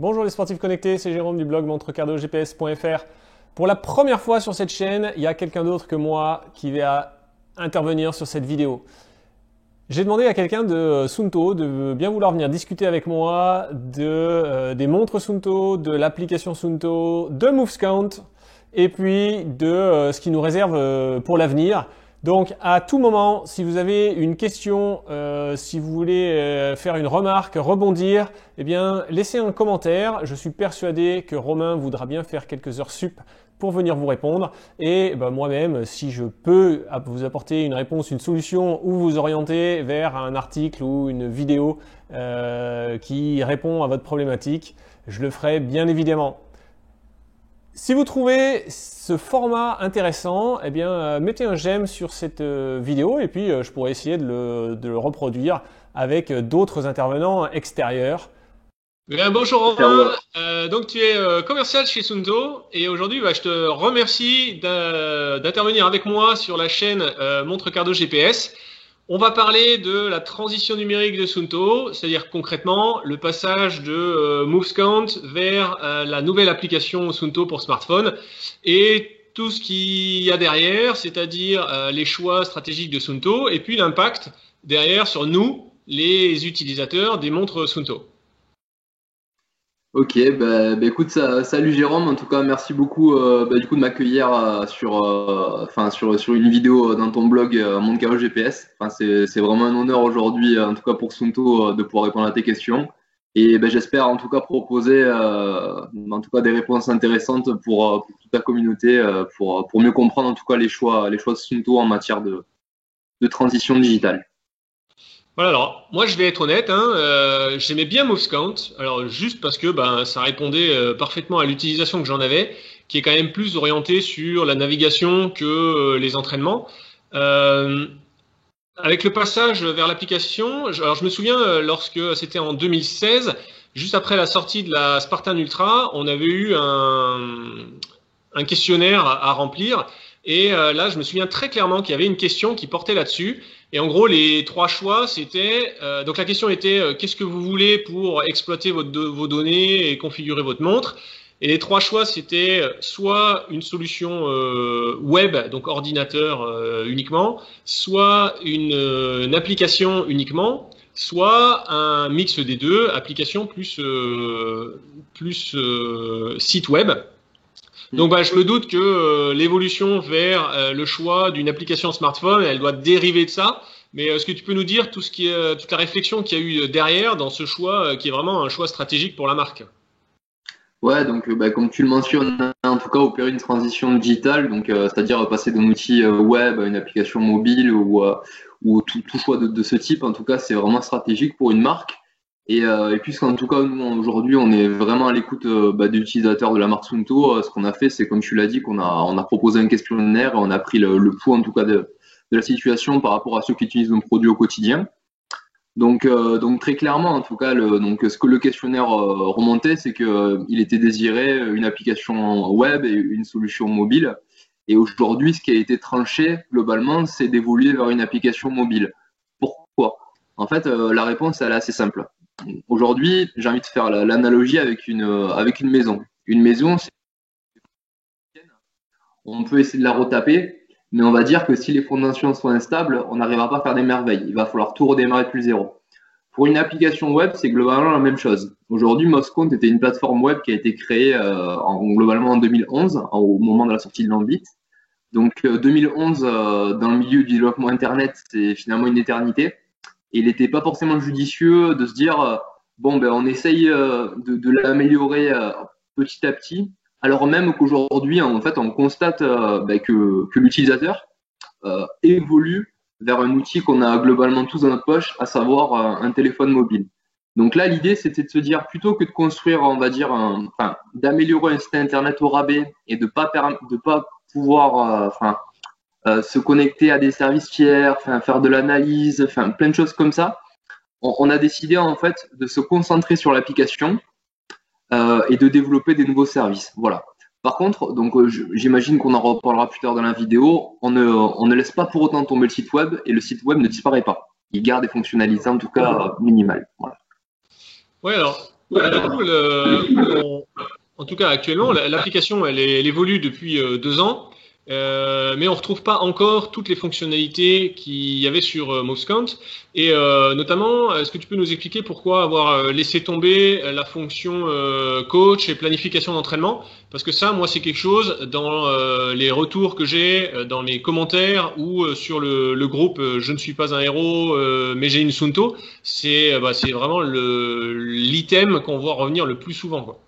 Bonjour les sportifs connectés, c'est Jérôme du blog montrecardogps.fr. Pour la première fois sur cette chaîne, il y a quelqu'un d'autre que moi qui va intervenir sur cette vidéo. J'ai demandé à quelqu'un de Suunto de bien vouloir venir discuter avec moi des montres Suunto, de l'application Suunto, de MovesCount et puis de ce qui nous réserve pour l'avenir. Donc à tout moment, si vous avez une question, si vous voulez faire une remarque, rebondir, eh bien laissez un commentaire. Je suis persuadé que Romain voudra bien faire quelques heures sup pour venir vous répondre. Et moi-même, si je peux vous apporter une réponse, une solution ou vous orienter vers un article ou une vidéo qui répond à votre problématique, je le ferai bien évidemment. Si vous trouvez ce format intéressant, eh bien, mettez un j'aime sur cette vidéo et puis je pourrais essayer de le reproduire avec d'autres intervenants extérieurs. Bien, bonjour Romain, donc tu es commercial chez Suunto et aujourd'hui je te remercie d'intervenir avec moi sur la chaîne Montre Cardo GPS. On va parler de la transition numérique de Suunto, c'est-à-dire concrètement le passage de MovesCount vers la nouvelle application Suunto pour smartphone et tout ce qu'il y a derrière, c'est-à-dire les choix stratégiques de Suunto et puis l'impact derrière sur nous, les utilisateurs des montres Suunto. Ok, écoute, salut Jérôme. En tout cas, merci beaucoup du coup de m'accueillir sur une vidéo dans ton blog Montre Cardo GPS. C'est vraiment un honneur aujourd'hui, en tout cas pour Suunto, de pouvoir répondre à tes questions. Et j'espère en tout cas proposer en tout cas des réponses intéressantes pour toute ta communauté, pour mieux comprendre en tout cas les choix de Suunto en matière de transition digitale. Voilà, alors moi je vais être honnête, j'aimais bien MovesCount, alors juste parce que ça répondait parfaitement à l'utilisation que j'en avais, qui est quand même plus orientée sur la navigation que les entraînements. Avec le passage vers l'application, alors je me souviens lorsque c'était en 2016, juste après la sortie de la Spartan Ultra, on avait eu un questionnaire à remplir. Et là, je me souviens très clairement qu'il y avait une question qui portait là-dessus. Et en gros, les trois choix, c'était… donc la question était qu'est-ce que vous voulez pour exploiter vos données et configurer votre montre? Et les trois choix, c'était soit une solution web, donc ordinateur uniquement, soit une application uniquement, soit un mix des deux, application plus site web. Donc je me doute que l'évolution vers le choix d'une application smartphone, elle doit dériver de ça. Mais est-ce que tu peux nous dire toute la réflexion qu'il y a eu derrière dans ce choix qui est vraiment un choix stratégique pour la marque? Ouais, donc comme tu le mentionnes, en tout cas opérer une transition digitale, donc c'est-à-dire passer d'un outil web à une application mobile ou tout choix de ce type, en tout cas c'est vraiment stratégique pour une marque. Et puisqu'en tout cas nous aujourd'hui on est vraiment à l'écoute des utilisateurs de la marque Suunto, ce qu'on a fait c'est comme tu l'as dit qu'on a proposé un questionnaire et on a pris le pouls en tout cas de la situation par rapport à ceux qui utilisent nos produits au quotidien. Donc très clairement, en tout cas, ce que le questionnaire remontait, c'est qu'il était désiré une application web et une solution mobile. Et aujourd'hui, ce qui a été tranché globalement, c'est d'évoluer vers une application mobile. Pourquoi? En fait, la réponse elle est assez simple. Aujourd'hui, j'ai envie de faire l'analogie avec une maison. Une maison, on peut essayer de la retaper. Mais on va dire que si les fondations sont instables, on n'arrivera pas à faire des merveilles. Il va falloir tout redémarrer depuis zéro. Pour une application web, c'est globalement la même chose. Aujourd'hui, MovesCount était une plateforme web qui a été créée globalement en 2011, au moment de la sortie de Lambit. Donc 2011, dans le milieu du développement Internet, c'est finalement une éternité. Et il n'était pas forcément judicieux de se dire, on essaye de l'améliorer petit à petit, alors même qu'aujourd'hui, en fait, on constate que l'utilisateur évolue vers un outil qu'on a globalement tous dans notre poche, à savoir un téléphone mobile. Donc là, l'idée, c'était de se dire, plutôt que de construire, on va dire, d'améliorer un site internet au rabais et de pas pouvoir se connecter à des services tiers, faire de l'analyse, plein de choses comme ça, on a décidé en fait de se concentrer sur l'application et de développer des nouveaux services. Voilà. Par contre, donc j'imagine qu'on en reparlera plus tard dans la vidéo, on ne laisse pas pour autant tomber le site web et le site web ne disparaît pas. Il garde des fonctionnalités en tout cas minimales. Voilà. Ouais, alors du coup, En tout cas, actuellement, l'application, elle évolue depuis 2 ans, mais on ne retrouve pas encore toutes les fonctionnalités qu'il y avait sur MouseCount. Et notamment, est-ce que tu peux nous expliquer pourquoi avoir laissé tomber la fonction coach et planification d'entraînement? Parce que ça, moi, c'est quelque chose dans les retours que j'ai, dans mes commentaires ou sur le groupe Je ne suis pas un héros, mais j'ai une Sunto, c'est vraiment l'item qu'on voit revenir le plus souvent, quoi.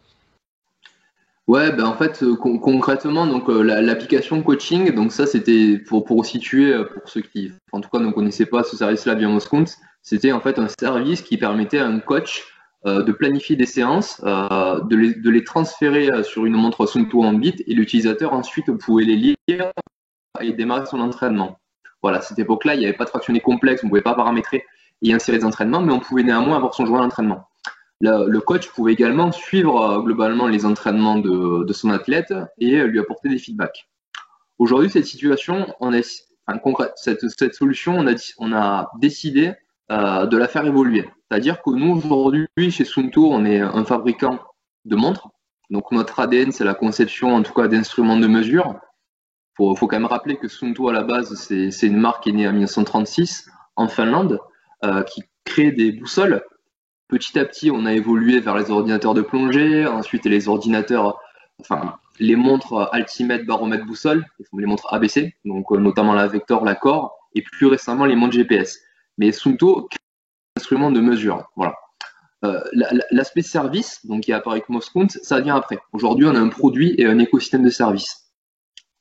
Ouais, ben en fait, concrètement, donc l'application coaching, donc ça c'était pour situer pour ceux qui, en tout cas, ne connaissaient pas ce service-là via Moscount, c'était en fait un service qui permettait à un coach de planifier des séances, de les transférer sur une montre Suunto en bit et l'utilisateur ensuite pouvait les lire et démarrer son entraînement. Voilà, à cette époque-là, il n'y avait pas de fractionné complexe, on ne pouvait pas paramétrer et insérer des entraînements, mais on pouvait néanmoins avoir son journal d'entraînement. Le coach pouvait également suivre globalement les entraînements de son athlète et lui apporter des feedbacks. Aujourd'hui, cette situation, cette solution, on a décidé de la faire évoluer. C'est-à-dire que nous, aujourd'hui, chez Suunto, on est un fabricant de montres. Donc notre ADN, c'est la conception, en tout cas, d'instruments de mesure. Faut quand même rappeler que Suunto, à la base, c'est une marque qui est née en 1936 en Finlande, qui crée des boussoles. Petit à petit, on a évolué vers les ordinateurs de plongée, ensuite les ordinateurs, enfin les montres altimètre, baromètre, boussole, les montres ABC, donc notamment la Vector, la Core, et plus récemment les montres GPS. Mais Suunto crée un instrument de mesure. Voilà. L'aspect service, donc qui est apparu avec Moscount, ça vient après. Aujourd'hui, on a un produit et un écosystème de services.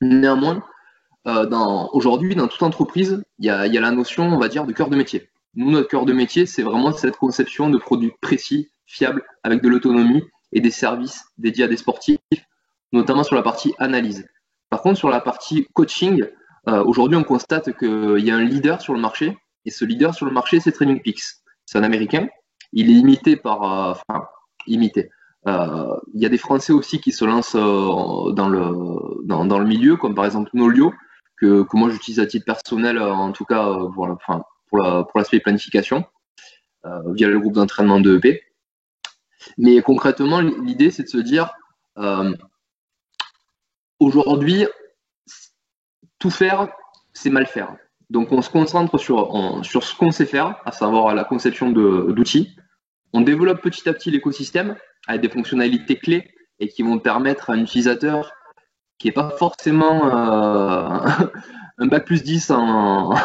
Néanmoins, aujourd'hui, dans toute entreprise, il y a la notion, on va dire, de cœur de métier. Nous, notre cœur de métier, c'est vraiment cette conception de produits précis, fiables, avec de l'autonomie et des services dédiés à des sportifs, notamment sur la partie analyse. Par contre, sur la partie coaching, aujourd'hui, on constate qu'il y a un leader sur le marché, et ce leader sur le marché, c'est TrainingPeaks. C'est un Américain. Il est imité par, imité. Il y a des Français aussi qui se lancent dans le milieu, comme par exemple Nolio, que moi j'utilise à titre personnel, en tout cas, voilà, pour l'aspect planification, via le groupe d'entraînement de EP. Mais concrètement, l'idée, c'est de se dire, aujourd'hui, tout faire, c'est mal faire. Donc, on se concentre sur ce qu'on sait faire, à savoir la conception d'outils. On développe petit à petit l'écosystème avec des fonctionnalités clés et qui vont permettre à un utilisateur qui n'est pas forcément un bac plus 10 en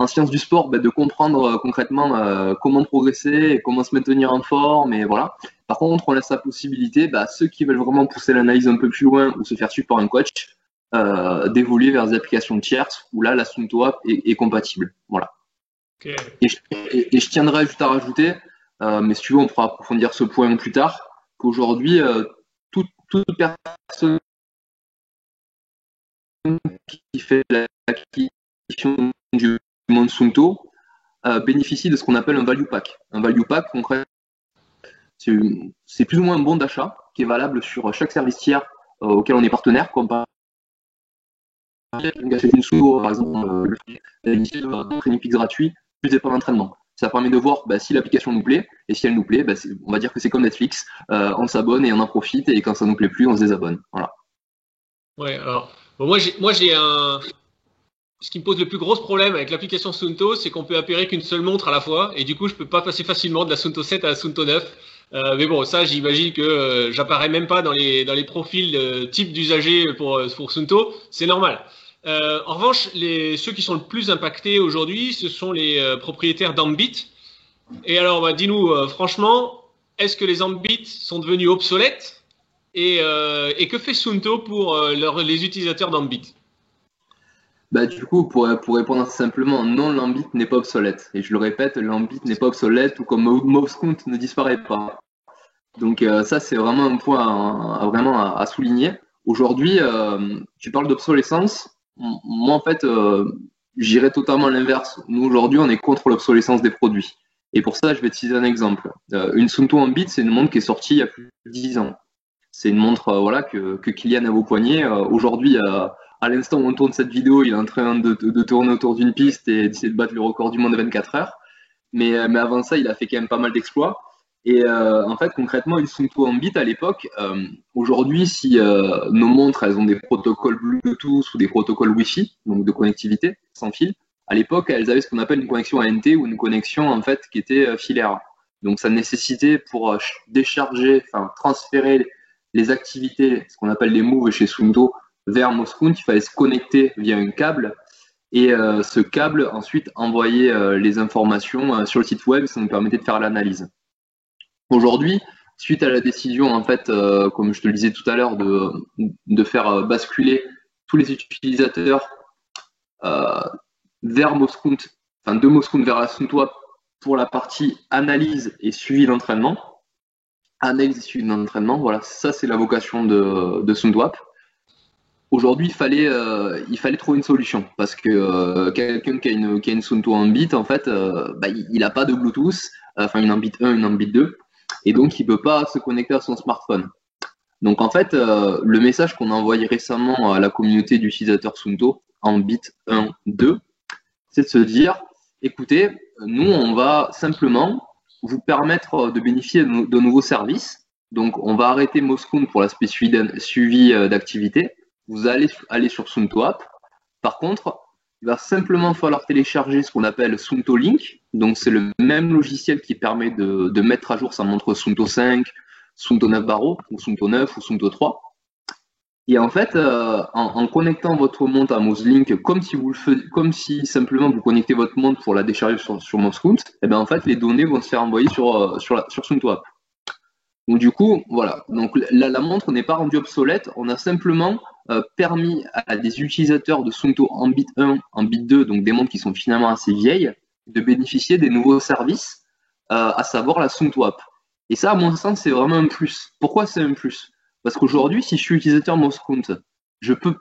sciences du sport, de comprendre concrètement comment progresser et comment se maintenir en forme. Et voilà. Par contre, on laisse la possibilité à ceux qui veulent vraiment pousser l'analyse un peu plus loin ou se faire suivre par un coach d'évoluer vers des applications tierces où là, la Suunto App est compatible. Voilà. Okay. Et je tiendrai juste à rajouter, mais si tu veux, on pourra approfondir ce point plus tard, qu'aujourd'hui, toute personne qui fait l'acquisition du monde Suunto bénéficie de ce qu'on appelle un value pack. Un value pack, concrètement, c'est plus ou moins un bon d'achat qui est valable sur chaque service tiers auquel on est partenaire, comme par une Suunto, par exemple, le TrainingPeaks gratuit, plus des plans d'entraînement. Ça permet de voir si l'application nous plaît, et si elle nous plaît, on va dire que c'est comme Netflix, on s'abonne et on en profite, et quand ça nous plaît plus, on se désabonne. Voilà. Ouais, alors, bon, moi j'ai un. Ce qui me pose le plus gros problème avec l'application Suunto, c'est qu'on peut appairer qu'une seule montre à la fois, et du coup, je peux pas passer facilement de la Suunto 7 à la Suunto 9. Mais bon, ça, j'imagine que j'apparais même pas dans les profils type d'usagers pour Suunto. C'est normal. En revanche, ceux qui sont le plus impactés aujourd'hui, ce sont les propriétaires d'Ambit. Et alors, dis-nous, franchement, est-ce que les Ambit sont devenus obsolètes et que fait Suunto pour les utilisateurs d'Ambit? Du coup, pour répondre simplement, non, l'Ambit n'est pas obsolète. Et je le répète, l'Ambit n'est pas obsolète, tout comme Mousecout ne disparaît pas. Donc ça, c'est vraiment un point à souligner. Aujourd'hui, tu parles d'obsolescence. Moi, en fait, j'irais totalement à l'inverse. Nous, aujourd'hui, on est contre l'obsolescence des produits. Et pour ça, je vais te citer un exemple. Une Suunto Ambit, c'est une montre qui est sortie il y a plus de 10 ans. C'est une montre que Kylian a au poignet. Aujourd'hui, à l'instant où on tourne cette vidéo, il est en train de tourner autour d'une piste et d'essayer de battre le record du monde de 24 heures. Mais avant ça, il a fait quand même pas mal d'exploits. Et en fait, concrètement, une Suunto en bit à l'époque, aujourd'hui, si nos montres, elles ont des protocoles Bluetooth ou des protocoles Wi-Fi, donc de connectivité sans fil, à l'époque, elles avaient ce qu'on appelle une connexion ANT ou une connexion en fait qui était filaire. Donc, ça nécessitait pour décharger, enfin transférer les activités, ce qu'on appelle les moves chez Suunto, vers Moscount, il fallait se connecter via un câble et ce câble ensuite envoyait les informations sur le site web, ça nous permettait de faire l'analyse. Aujourd'hui, suite à la décision, en fait, comme je te le disais tout à l'heure, de faire basculer tous les utilisateurs vers Moscount, enfin de Moscount vers la Suunto pour la partie analyse et suivi d'entraînement. Analyse et suivi d'entraînement, voilà, ça c'est la vocation de Suunto. Aujourd'hui, il fallait trouver une solution parce que quelqu'un qui a une Suunto en bit, en fait, il n'a pas de Bluetooth, enfin une en bit 1, une en bit 2, et donc il ne peut pas se connecter à son smartphone. Donc en fait, le message qu'on a envoyé récemment à la communauté d'utilisateurs Suunto en bit 1, 2, c'est de se dire, écoutez, nous, on va simplement vous permettre de bénéficier de nouveaux services. Donc on va arrêter Moscount pour l'aspect suivi d'activité. Vous allez aller sur Suunto App. Par contre, il va simplement falloir télécharger ce qu'on appelle Suunto Link. Donc, c'est le même logiciel qui permet de mettre à jour sa montre Suunto 5, Suunto 9 Baro, ou Suunto 9 ou Suunto 3. Et en fait, en connectant votre montre à Moslink, comme si simplement vous connectez votre montre pour la décharger sur Moscount, et bien en fait, les données vont se faire envoyer sur Suunto App. Donc du coup, voilà. Donc la montre n'est pas rendue obsolète. On a simplement permis à des utilisateurs de Suunto en bit 1, en bit 2, donc des montres qui sont finalement assez vieilles, de bénéficier des nouveaux services, à savoir la Suunto App. Et ça, à mon sens, c'est vraiment un plus. Pourquoi c'est un plus? Parce qu'aujourd'hui, si je suis utilisateur Moscount, je peux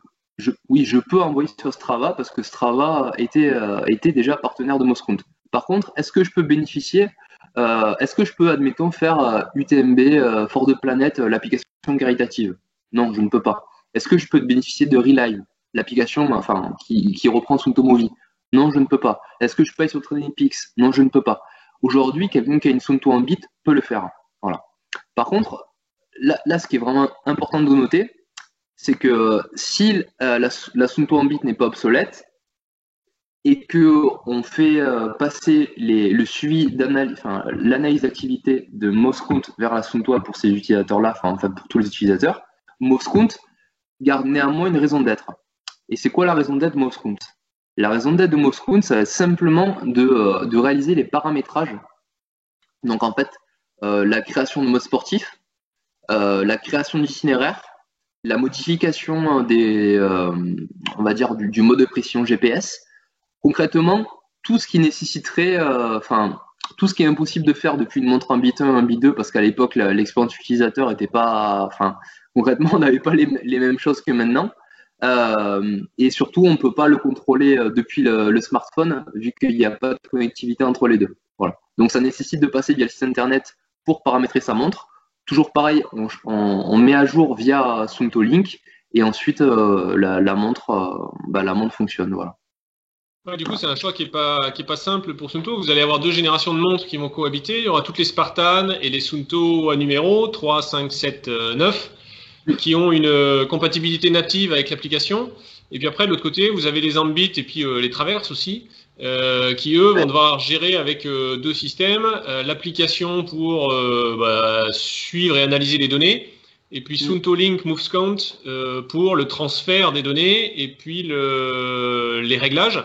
envoyer sur Strava parce que Strava était déjà partenaire de Moscount. Par contre, est-ce que je peux bénéficier est-ce que je peux, admettons, faire UTMB, Fort de Planète, l'application caritative? Non, je ne peux pas. Est-ce que je peux bénéficier de Relive, l'application qui reprend Suunto Movie? Non, je ne peux pas. Est-ce que je peux aller sur TrainingPeaks? Non, je ne peux pas. Aujourd'hui, quelqu'un qui a une Suunto en bit peut le faire. Voilà. Par contre, là, ce qui est vraiment important de noter, c'est que si la Suunto en bit n'est pas obsolète, et qu'on fait passer le suivi l'analyse d'activité de Moscount vers la Suunto pour ces utilisateurs-là, enfin pour tous les utilisateurs, Moscount garde néanmoins une raison d'être. Et c'est quoi la raison d'être de Moscount? La raison d'être de Moscount, ça va être simplement de réaliser les paramétrages. Donc en fait, la création de mode sportif, la création d'itinéraire, la modification on va dire du mode de pression GPS. Concrètement, tout ce qui nécessiterait, tout ce qui est impossible de faire depuis une montre en bit 1, en bit 2, parce qu'à l'époque, l'expérience utilisateur était pas, concrètement, on n'avait pas les mêmes choses que maintenant. Et surtout, on ne peut pas le contrôler depuis le smartphone, vu qu'il n'y a pas de connectivité entre les deux. Voilà. Donc, ça nécessite de passer via le site internet pour paramétrer sa montre. Toujours pareil, on met à jour via Suunto Link, et ensuite, la montre fonctionne. Voilà. Ouais, du coup, c'est un choix qui est pas simple pour Suunto. Vous allez avoir deux générations de montres qui vont cohabiter. Il y aura toutes les Spartan et les Suunto à numéro 3, 5, 7, 9 qui ont une compatibilité native avec l'application. Et puis après, de l'autre côté, vous avez les Ambit et puis les Traverse aussi, qui eux vont devoir gérer avec deux systèmes, l'application pour suivre et analyser les données, et puis Suunto Link MovesCount pour le transfert des données et puis les réglages.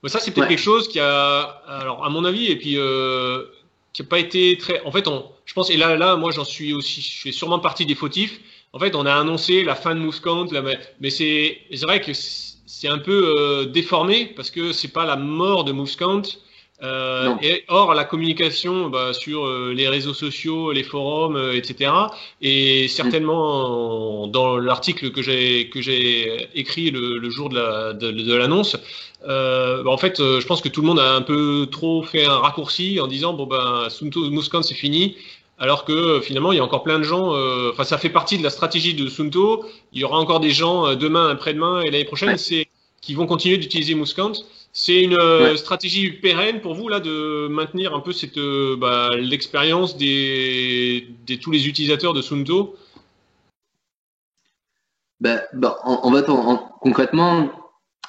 Mais ça, c'est peut-être quelque chose qui a, alors à mon avis, et puis qui n'a pas été très. En fait, je pense, et là, moi, j'en suis aussi, je fais sûrement partie des fautifs. En fait, on a annoncé la fin de MovesCount, mais c'est vrai que c'est un peu déformé parce que c'est pas la mort de MovesCount. Et or, la communication sur les réseaux sociaux, les forums, etc. Et certainement dans l'article que j'ai écrit le jour de l'annonce, en fait, je pense que tout le monde a un peu trop fait un raccourci en disant Suunto MovesCount c'est fini. Alors que finalement, il y a encore plein de gens. Ça fait partie de la stratégie de Suunto. Il y aura encore des gens demain, après-demain et l'année prochaine, qui vont continuer d'utiliser MovesCount. C'est une Ouais. stratégie pérenne pour vous là de maintenir un peu cette l'expérience tous les utilisateurs de Sunto. En fait, concrètement,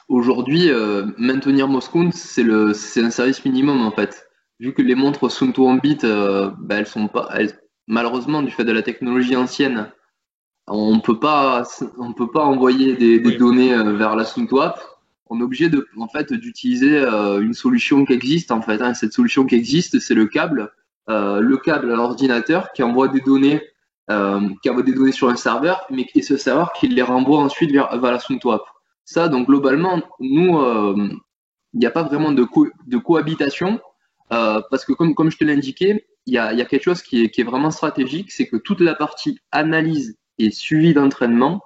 aujourd'hui, maintenir Moscou, c'est un service minimum en fait. Vu que les montres Sunto en bit, elles sont pas, malheureusement, du fait de la technologie ancienne, on peut pas envoyer des Oui. données vers la Sunto app. On est obligé en fait, d'utiliser une solution qui existe en fait, hein. Cette solution qui existe, c'est le câble à l'ordinateur qui envoie des données sur un serveur, mais et ce serveur qui les renvoie ensuite vers la Sunto app. Ça, donc globalement, nous, il n'y a pas vraiment de cohabitation, parce que comme je te l'ai indiqué, il y a quelque chose qui est vraiment stratégique, c'est que toute la partie analyse et suivi d'entraînement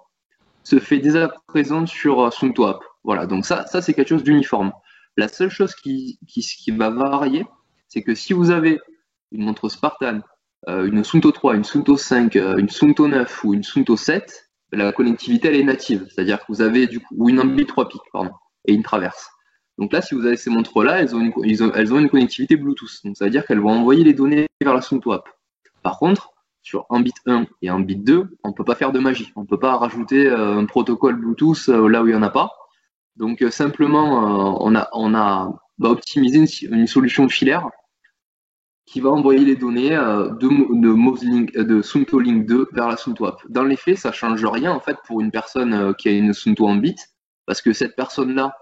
se fait dès à présent sur Sunto App. Voilà, donc ça c'est quelque chose d'uniforme. La seule chose qui va varier, c'est que si vous avez une montre Spartan, une Sunto 3, une Sunto 5, une Sunto 9 ou une Sunto 7, la connectivité elle est native, c'est-à-dire que vous avez du coup, ou une Ambi 3 pics, pardon, et une traverse. Donc là, si vous avez ces montres-là, elles ont une connectivité Bluetooth. Donc ça veut dire qu'elles vont envoyer les données vers la Sunto App. Par contre, sur un bit 1 et un bit 2, on ne peut pas faire de magie. On ne peut pas rajouter un protocole Bluetooth là où il n'y en a pas. Donc simplement, on a optimisé une solution filaire qui va envoyer les données de Sunto Link 2 vers la Sunto App. Dans les faits, ça ne change rien en fait pour une personne qui a une Sunto en bit, parce que cette personne-là,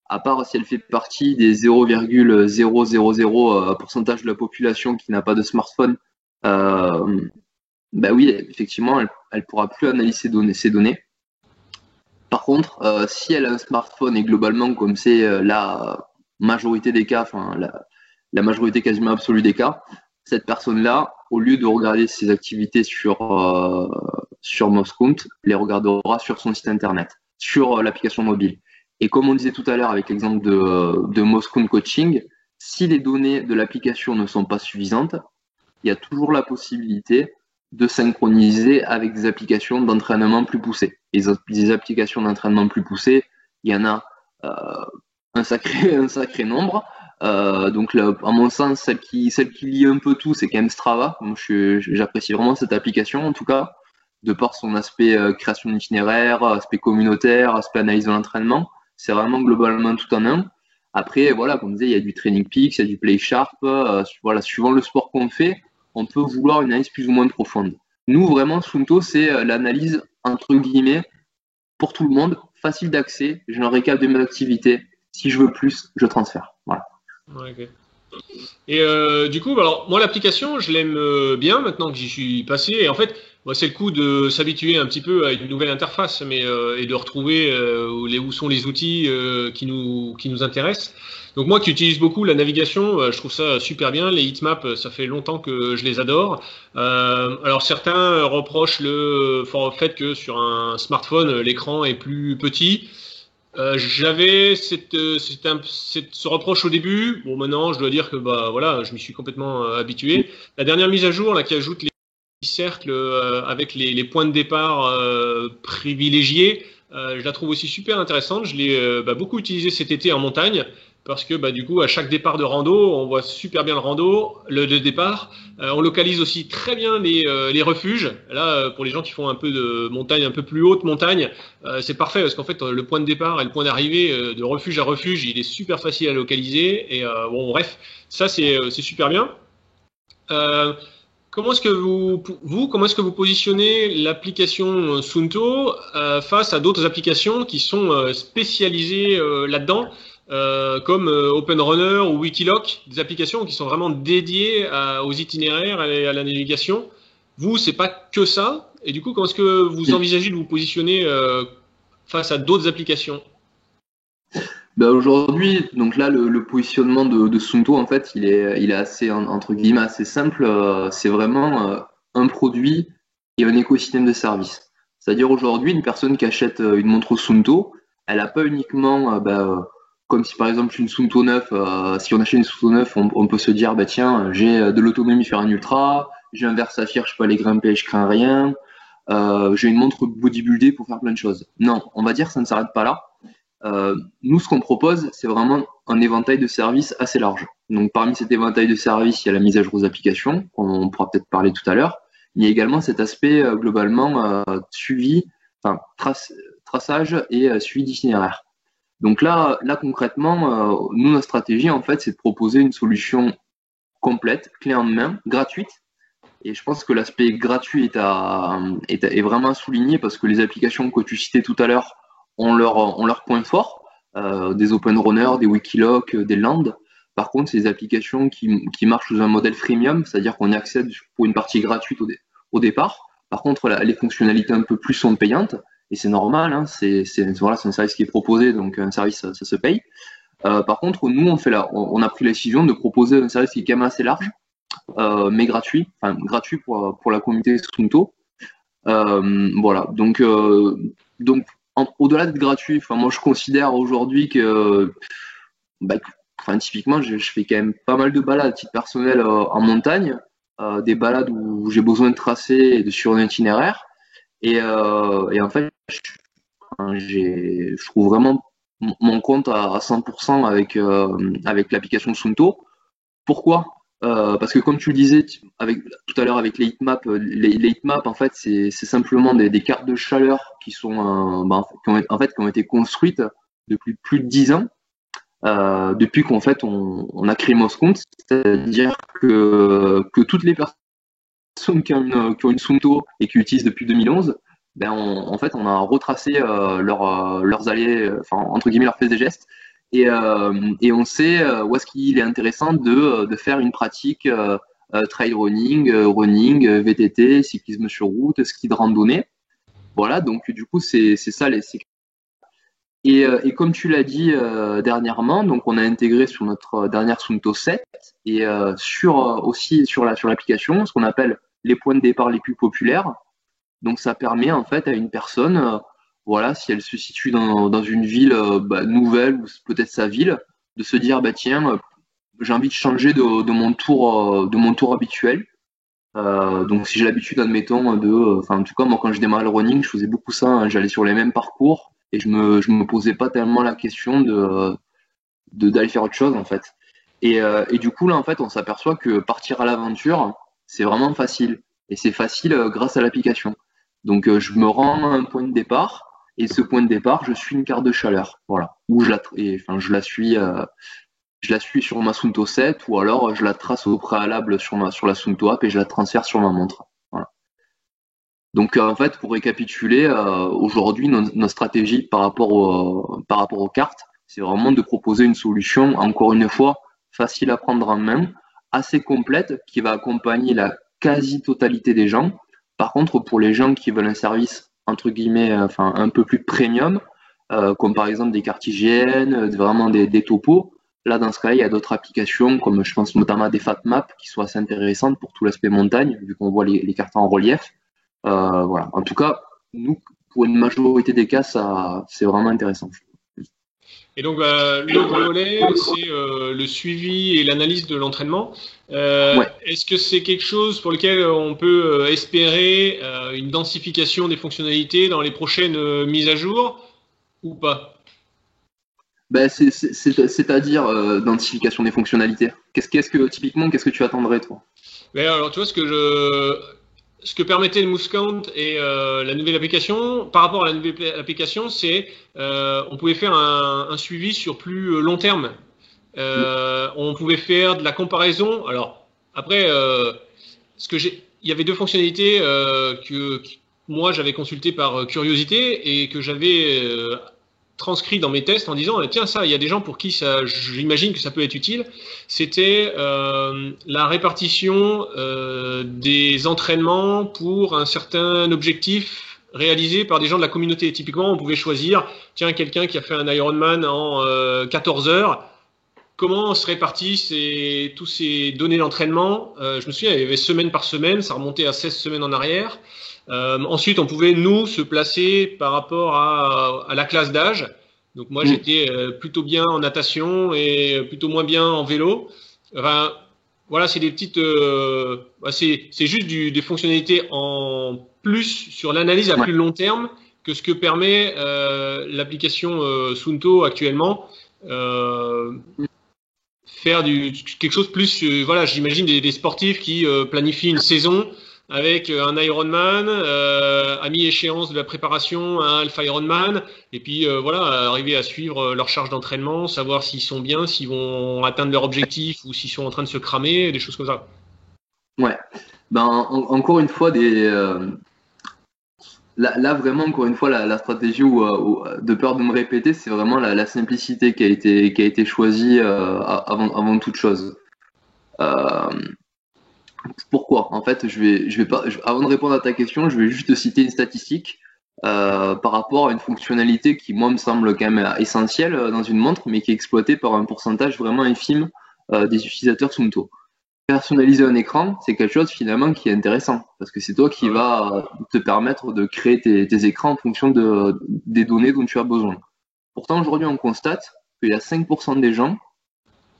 à part si elle fait partie des 0,000% de la population qui n'a pas de smartphone, euh, bah oui, effectivement, elle pourra plus analyser ces données. Par contre, si elle a un smartphone et globalement, comme c'est la majorité des cas, enfin la majorité quasiment absolue des cas, cette personne-là, au lieu de regarder ses activités sur Moscount, les regardera sur son site internet, sur l'application mobile. Et comme on disait tout à l'heure avec l'exemple de Moscount Coaching, si les données de l'application ne sont pas suffisantes, il y a toujours la possibilité de synchroniser avec des applications d'entraînement plus poussées. Et des applications d'entraînement plus poussées, il y en a un sacré nombre. Donc là, à mon sens, celle qui lie un peu tout, c'est quand même Strava. J'apprécie vraiment cette application, en tout cas, de par son aspect création d'itinéraire, aspect communautaire, aspect analyse de l'entraînement. C'est vraiment globalement tout en un. Après, voilà, comme on disait, il y a du Training Peaks, il y a du Play Sharp. Voilà, suivant le sport qu'on fait, on peut vouloir une analyse plus ou moins profonde. Nous, vraiment, Sunto, c'est l'analyse, entre guillemets, pour tout le monde, facile d'accès. J'ai un récap de mes activités. Si je veux plus, je transfère. Voilà. Ouais, ok. Et du coup, alors moi l'application, je l'aime bien maintenant que j'y suis passé. Et en fait, moi, c'est le coup de s'habituer un petit peu à une nouvelle interface, et de retrouver où sont les outils qui nous intéressent. Donc moi qui utilise beaucoup la navigation, je trouve ça super bien. Les heatmaps, ça fait longtemps que je les adore. Alors certains reprochent le fait que sur un smartphone, l'écran est plus petit. J'avais ce reproche au début. Bon, maintenant, je dois dire que bah voilà, je m'y suis complètement habitué. La dernière mise à jour là qui ajoute les cercles avec les points de départ privilégiés, je la trouve aussi super intéressante. Je l'ai beaucoup utilisé cet été en montagne parce que du coup à chaque départ de rando, on voit super bien le départ. On localise aussi très bien les refuges. Là, pour les gens qui font un peu de montagne, un peu plus haute montagne, c'est parfait parce qu'en fait le point de départ et le point d'arrivée de refuge à refuge, il est super facile à localiser. Et bon, bref, ça c'est super bien. Euh, Comment est-ce que comment est-ce que vous positionnez l'application Sunto face à d'autres applications qui sont spécialisées là-dedans, comme Open Runner ou Wikiloc, des applications qui sont vraiment dédiées aux itinéraires et à la navigation. Vous, c'est pas que ça. Et du coup, comment est-ce que vous envisagez de vous positionner face à d'autres applications? Aujourd'hui, donc là, le positionnement de Sunto, en fait, il est assez, entre guillemets, assez simple. C'est vraiment un produit et un écosystème de services. C'est-à-dire aujourd'hui, une personne qui achète une montre Sunto, elle n'a pas uniquement, comme si par exemple une Sunto 9, si on achète une Sunto 9, on peut se dire, bah tiens, j'ai de l'autonomie faire un ultra, j'ai un verre saphir, je peux aller grimper, je crains rien, j'ai une montre bodybuildée pour faire plein de choses. Non, on va dire que ça ne s'arrête pas là. Nous, ce qu'on propose, c'est vraiment un éventail de services assez large. Donc, parmi cet éventail de services, il y a la mise à jour des applications, on pourra peut-être parler tout à l'heure. Il y a également cet aspect globalement suivi, enfin traçage et suivi d'itinéraire. Donc là concrètement, nous, notre stratégie, en fait, c'est de proposer une solution complète, clé en main, gratuite. Et je pense que l'aspect gratuit est vraiment souligné parce que les applications que tu citais tout à l'heure ont leur point fort, des open runners, des Wikiloc, des Land. Par contre, c'est des applications qui marchent sous un modèle freemium, c'est-à-dire qu'on y accède pour une partie gratuite au départ. Par contre, les fonctionnalités un peu plus sont payantes, et c'est normal, hein, voilà, c'est un service qui est proposé, donc un service, ça se paye. Par contre, nous, on a pris la décision de proposer un service qui est quand même assez large, mais gratuit, enfin gratuit pour la communauté Sunto. Voilà, donc au-delà d'être gratuit, enfin moi je considère aujourd'hui que, typiquement je fais quand même pas mal de balades à titre personnel en montagne, des balades où j'ai besoin de tracer et de suivre un itinéraire, et en fait je trouve vraiment mon compte à 100% avec l'application Sunto. Pourquoi? Parce que comme tu le disais tout à l'heure avec les heatmaps, les heatmaps en fait c'est simplement des cartes de chaleur qui sont qui ont été construites depuis plus de 10 ans, depuis qu'en fait on a créé Moscount, c'est-à-dire que toutes les personnes qui ont une Sunto et qui utilisent depuis 2011, en fait on a retracé leurs allées, enfin entre guillemets leurs faits et gestes, et on sait où est-ce qu'il est intéressant de faire une pratique trail running, VTT, cyclisme sur route, ski de randonnée. Voilà, donc du coup c'est ça les cycles. Et comme tu l'as dit dernièrement, donc on a intégré sur notre dernière Sunto 7 et aussi sur l'application ce qu'on appelle les points de départ les plus populaires. Donc ça permet en fait à une personne, voilà, si elle se situe dans une ville nouvelle ou peut-être sa ville, de se dire tiens, j'ai envie de changer de mon tour habituel. Donc si j'ai l'habitude, admettons, en tout cas moi quand je démarrais le running, je faisais beaucoup ça, hein, j'allais sur les mêmes parcours et je me posais pas tellement la question d'aller faire autre chose en fait. Et du coup là en fait on s'aperçoit que partir à l'aventure c'est vraiment facile, et c'est facile grâce à l'application. Donc je me rends à un point de départ, et ce point de départ je suis une carte de chaleur, voilà, où je la suis sur ma Sunto 7, ou alors je la trace au préalable sur la Sunto app et je la transfère sur ma montre. Voilà. Donc en fait, pour récapituler, aujourd'hui notre stratégie par rapport aux cartes, c'est vraiment de proposer une solution, encore une fois, facile à prendre en main, assez complète, qui va accompagner la quasi-totalité des gens. Par contre, pour les gens qui veulent un service entre guillemets, un peu plus premium, comme par exemple des cartes IGN, vraiment des topos. Là, dans ce cas, il y a d'autres applications, comme je pense notamment à des FatMap, qui sont assez intéressantes pour tout l'aspect montagne, vu qu'on voit les cartes en relief. Voilà. En tout cas, nous, pour une majorité des cas, c'est vraiment intéressant. Et donc, le volet, c'est le suivi et l'analyse de l'entraînement. Ouais. Est-ce que c'est quelque chose pour lequel on peut espérer une densification des fonctionnalités dans les prochaines mises à jour ou pas? C'est-à-dire densification des fonctionnalités. Typiquement, qu'est-ce que tu attendrais, toi? Alors, tu vois, ce que permettait le Moscount et la nouvelle application, par rapport à la nouvelle application, c'est on pouvait faire un suivi sur plus long terme. On pouvait faire de la comparaison. Alors, après, il y avait deux fonctionnalités que moi j'avais consultées par curiosité et que j'avais transcrit dans mes tests en disant tiens, ça, il y a des gens pour qui ça, j'imagine que ça peut être utile. C'était la répartition des entraînements pour un certain objectif réalisé par des gens de la communauté. Typiquement, on pouvait choisir tiens, quelqu'un qui a fait un Ironman en 14 heures. Comment se répartissent tous ces données d'entraînement? Je me souviens, il y avait semaine par semaine, ça remontait à 16 semaines en arrière. Ensuite, on pouvait, nous, se placer par rapport à la classe d'âge. Donc moi, j'étais plutôt bien en natation et plutôt moins bien en vélo. Enfin, voilà, c'est des petites... c'est juste des fonctionnalités en plus sur l'analyse à plus long terme que ce que permet l'application Suunto actuellement. Faire quelque chose plus, voilà, j'imagine des sportifs qui planifient une saison avec un Ironman, à mi-échéance de la préparation, un Alpha Ironman, et puis voilà, arriver à suivre leur charge d'entraînement, savoir s'ils sont bien, s'ils vont atteindre leur objectif ou s'ils sont en train de se cramer, des choses comme ça. Ouais. Ben, encore une fois, là, vraiment, encore une fois, la stratégie de peur de me répéter, c'est vraiment la simplicité qui a été choisie avant toute chose. Euh, Pourquoi? En fait, avant de répondre à ta question, je vais juste citer une statistique par rapport à une fonctionnalité qui, moi, me semble quand même essentielle dans une montre, mais qui est exploitée par un pourcentage vraiment infime des utilisateurs Suunto. Personnaliser un écran, c'est quelque chose finalement qui est intéressant, parce que c'est toi qui va te permettre de créer tes écrans en fonction des données dont tu as besoin. Pourtant, aujourd'hui, on constate qu'il y a 5% des gens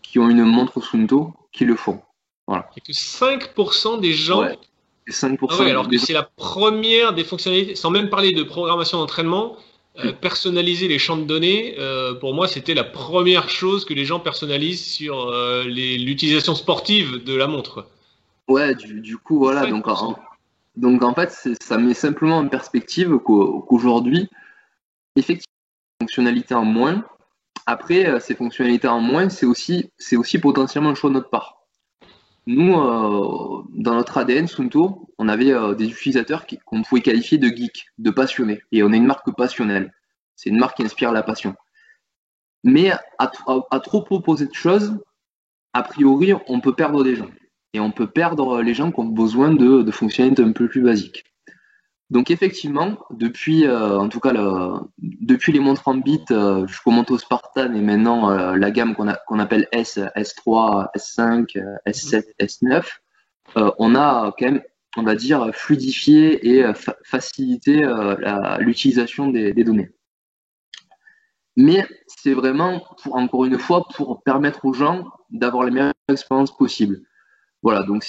qui ont une montre Suunto qui le font. Voilà. Et que 5% des gens. Ouais. Et 5% Ah ouais, alors que des c'est la première des fonctionnalités, sans même parler de programmation d'entraînement, personnaliser les champs de données, pour moi, c'était la première chose que les gens personnalisent sur l'utilisation sportive de la montre. Ouais, du coup, voilà. Donc, 5%. en fait, ça met simplement en perspective qu'aujourd'hui, effectivement, fonctionnalités en moins. Après, ces fonctionnalités en moins, c'est aussi potentiellement un choix de notre part. Nous, dans notre ADN Suunto, on avait des utilisateurs qu'on pouvait qualifier de geeks, de passionnés. Et on est une marque passionnelle. C'est une marque qui inspire la passion. Mais à trop proposer de choses, a priori, on peut perdre des gens. Et on peut perdre les gens qui ont besoin de fonctionnalités un peu plus basiques. Donc effectivement, depuis les montres en bit jusqu'au Manto Spartan et maintenant la gamme qu'on appelle S3, S5, S7, S9, on a quand même, on va dire, fluidifié et facilité l'utilisation des données. Mais c'est vraiment, encore une fois, pour permettre aux gens d'avoir les meilleures expériences possibles. Voilà, donc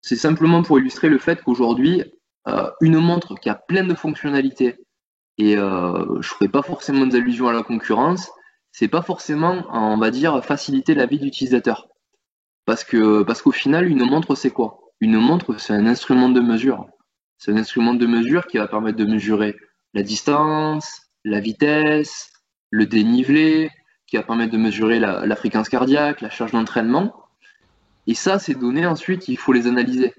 c'est simplement pour illustrer le fait qu'aujourd'hui, une montre qui a plein de fonctionnalités, et je ne ferai pas forcément des allusions à la concurrence, c'est pas forcément, on va dire, faciliter la vie d'utilisateur. Parce qu'au final, une montre, c'est quoi? Une montre, c'est un instrument de mesure. C'est un instrument de mesure qui va permettre de mesurer la distance, la vitesse, le dénivelé, qui va permettre de mesurer la fréquence cardiaque, la charge d'entraînement. Et ça, ces données, ensuite, il faut les analyser.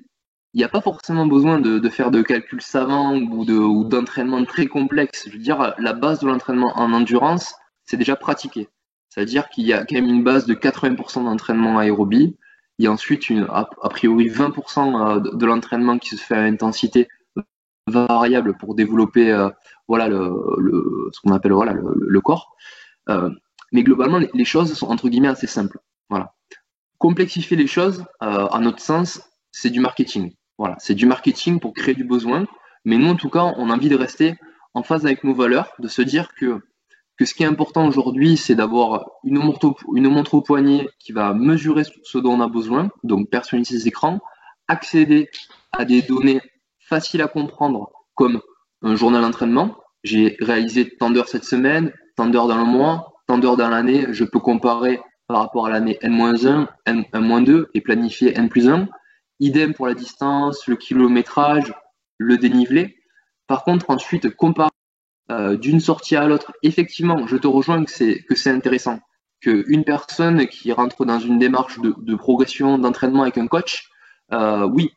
Il n'y a pas forcément besoin de faire de calculs savants ou d'entraînement très complexes. Je veux dire, la base de l'entraînement en endurance, c'est déjà pratiqué. C'est-à-dire qu'il y a quand même une base de 80% d'entraînement aérobie. Il y a ensuite a priori 20% de l'entraînement qui se fait à intensité variable pour développer voilà, ce qu'on appelle voilà, le corps. Mais globalement, les choses sont entre guillemets assez simples. Voilà. Complexifier les choses, à notre sens, c'est du marketing. Voilà, c'est du marketing pour créer du besoin. Mais nous, en tout cas, on a envie de rester en phase avec nos valeurs, de se dire que ce qui est important aujourd'hui, c'est d'avoir une montre au poignet qui va mesurer ce dont on a besoin, donc personnaliser ses écrans, accéder à des données faciles à comprendre, comme un journal d'entraînement. J'ai réalisé tant d'heures cette semaine, tant d'heures dans le mois, tant d'heures dans l'année. Je peux comparer par rapport à l'année N-1, N-2 et planifier N+1. Idem pour la distance, le kilométrage, le dénivelé. Par contre, ensuite, comparer d'une sortie à l'autre, effectivement, je te rejoins que c'est intéressant. Qu'une personne qui rentre dans une démarche de progression, d'entraînement avec un coach, oui,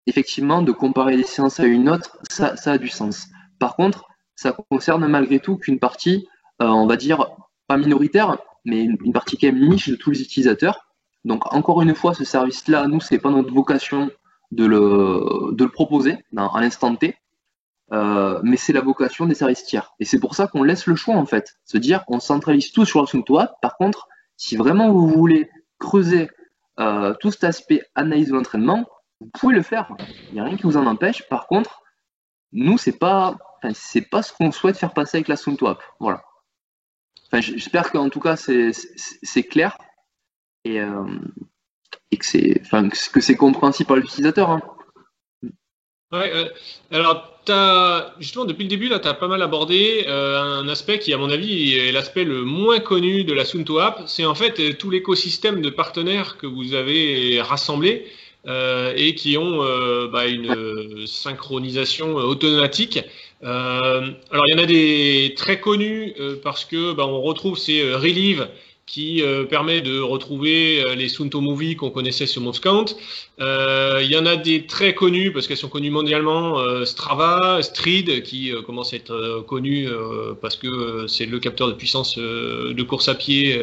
effectivement, de comparer les séances à une autre, ça a du sens. Par contre, ça concerne malgré tout qu'une partie, on va dire, pas minoritaire, mais une partie quand même niche de tous les utilisateurs. Donc, encore une fois, ce service-là, nous, c'est pas notre vocation de le proposer à l'instant T. Mais c'est la vocation des services tiers. Et c'est pour ça qu'on laisse le choix, en fait. Se dire, on centralise tout sur la Suunto App. Par contre, si vraiment vous voulez creuser tout cet aspect analyse de l'entraînement, vous pouvez le faire. Il n'y a rien qui vous en empêche. Par contre, nous, c'est pas ce qu'on souhaite faire passer avec la Suunto App. Voilà. Enfin, j'espère qu'en tout cas, c'est clair et que c'est compréhensible par l'utilisateur. Hein. Ouais, alors, justement, depuis le début, là, tu as pas mal abordé un aspect qui, à mon avis, est l'aspect le moins connu de la Sunto App. C'est en fait tout l'écosystème de partenaires que vous avez rassemblé et qui ont une synchronisation automatique. Alors, il y en a des très connus parce que on retrouve ces Relive qui permet de retrouver les Sunto Movies qu'on connaissait sur Moscount. Il y en a des très connus parce qu'elles sont connues mondialement, Strava, Stride qui commence à être connu parce que c'est le capteur de puissance de course à pied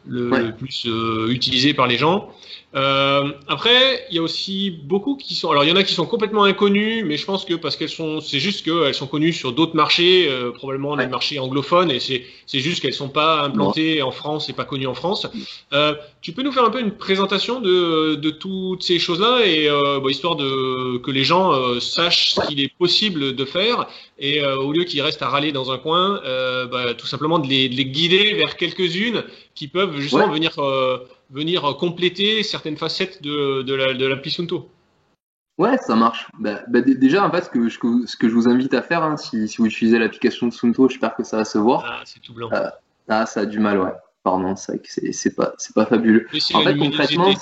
le plus utilisé par les gens. Après, il y a aussi beaucoup qui sont. Alors, il y en a qui sont complètement inconnus, mais je pense que parce c'est juste qu'elles sont connues sur d'autres marchés, probablement les marchés anglophones, et c'est juste qu'elles sont pas implantées en France et pas connues en France. Tu peux nous faire un peu une présentation de toutes ces choses-là et histoire que les gens sachent ce qu'il est possible de faire et au lieu qu'ils restent à râler dans un coin, tout simplement de les guider vers quelques-unes qui peuvent justement venir compléter certaines facettes de l'appli Sunto. Ouais, ça marche. Déjà, en fait, ce que je vous invite à faire, hein, si vous utilisez l'application de Sunto, j'espère que ça va se voir. Ah, c'est tout blanc. Ça a du mal, ouais. Pardon, c'est vrai que c'est pas fabuleux. En fait, concrètement,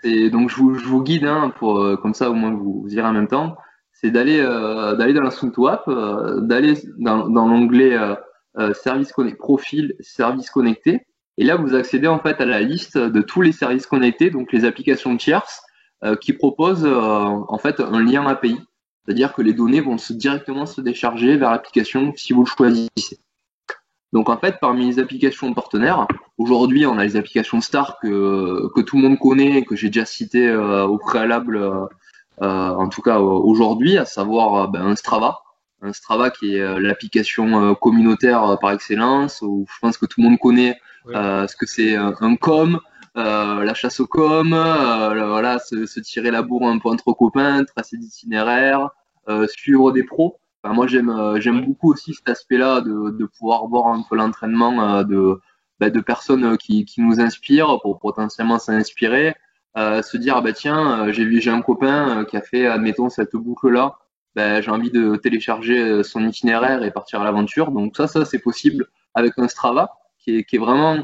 donc je vous guide, hein, pour comme ça au moins vous irez en même temps. C'est d'aller dans la Sunto app, d'aller dans l'onglet profil services connectés. Et là, vous accédez en fait à la liste de tous les services connectés, donc les applications tierces qui proposent en fait un lien API. C'est-à-dire que les données vont directement se décharger vers l'application si vous le choisissez. Donc en fait, parmi les applications partenaires, aujourd'hui, on a les applications Star que tout le monde connaît, que j'ai déjà cité au préalable, en tout cas aujourd'hui, à savoir un Strava. Un Strava qui est l'application communautaire par excellence, où je pense que tout le monde connaît ce que c'est un com, la chasse au com, voilà, se tirer la bourre un peu entre copains, tracer d'itinéraires, suivre des pros. Enfin, moi, j'aime beaucoup aussi cet aspect-là de pouvoir voir un peu l'entraînement de personnes qui nous inspirent pour potentiellement s'inspirer, se dire tiens, j'ai un copain qui a fait, admettons, cette boucle-là. J'ai envie de télécharger son itinéraire et partir à l'aventure. Donc ça c'est possible avec un Strava qui est vraiment,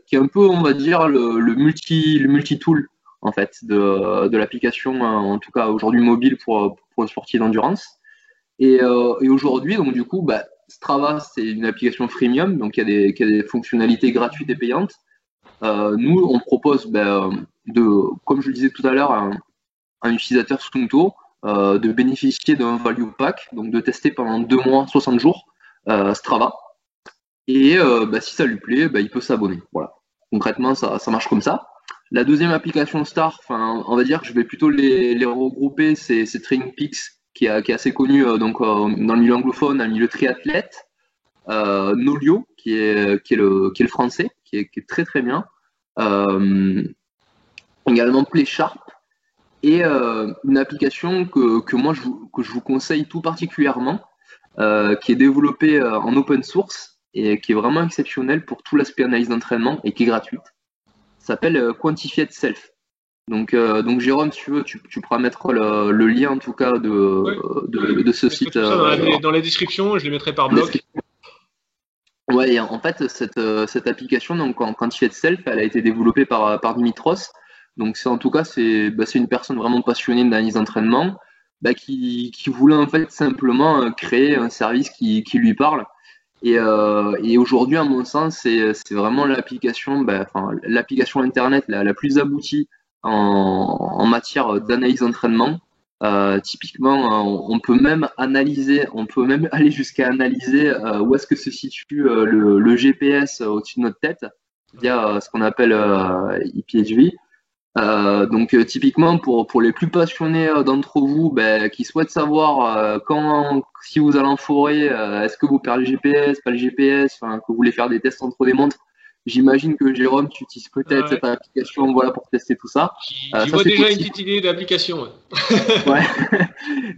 qui est un peu, on va dire, le multi-tool en fait de l'application, en tout cas aujourd'hui mobile pour le sportif d'endurance. Et aujourd'hui, donc du coup, Strava c'est une application freemium, donc il y a des fonctionnalités gratuites et payantes. Nous, on propose comme je le disais tout à l'heure, un utilisateur Sunto de bénéficier d'un value pack, donc de tester pendant 2 mois, 60 jours Strava. Et si ça lui plaît, il peut s'abonner. Voilà. Concrètement, ça marche comme ça. La deuxième application Star, on va dire que je vais plutôt les regrouper, c'est Training Peaks qui est assez connu dans le milieu anglophone, dans le milieu triathlète. Nolio qui est le français, qui est très très bien. Également PlaySharp. Et une application que moi je vous conseille tout particulièrement, qui est développée en open source et qui est vraiment exceptionnelle pour tout l'aspect analyse d'entraînement et qui est gratuite. Ça s'appelle Quantified Self. Donc Jérôme, si tu veux, tu pourras mettre le lien en tout cas de ce site. Dans la description, je les mettrai par bloc. Ouais, et en fait cette application, donc Quantified Self, elle a été développée par Dimitros. Donc en tout cas c'est une personne vraiment passionnée d'analyse d'entraînement qui voulait en fait simplement créer un service qui lui parle et aujourd'hui à mon sens c'est vraiment l'application l'application internet la plus aboutie en matière d'analyse d'entraînement. Typiquement on peut même aller jusqu'à analyser où est-ce que se situe le GPS au-dessus de notre tête via ce qu'on appelle EPHV. Donc typiquement pour les plus passionnés d'entre vous qui souhaitent savoir si vous allez en forêt, est-ce que vous perdez le GPS, pas le GPS, que vous voulez faire des tests entre des montres, j'imagine que Jérôme tu utilises peut-être cette application pour tester tout ça. Je vois déjà une petite idée d'application. Ouais.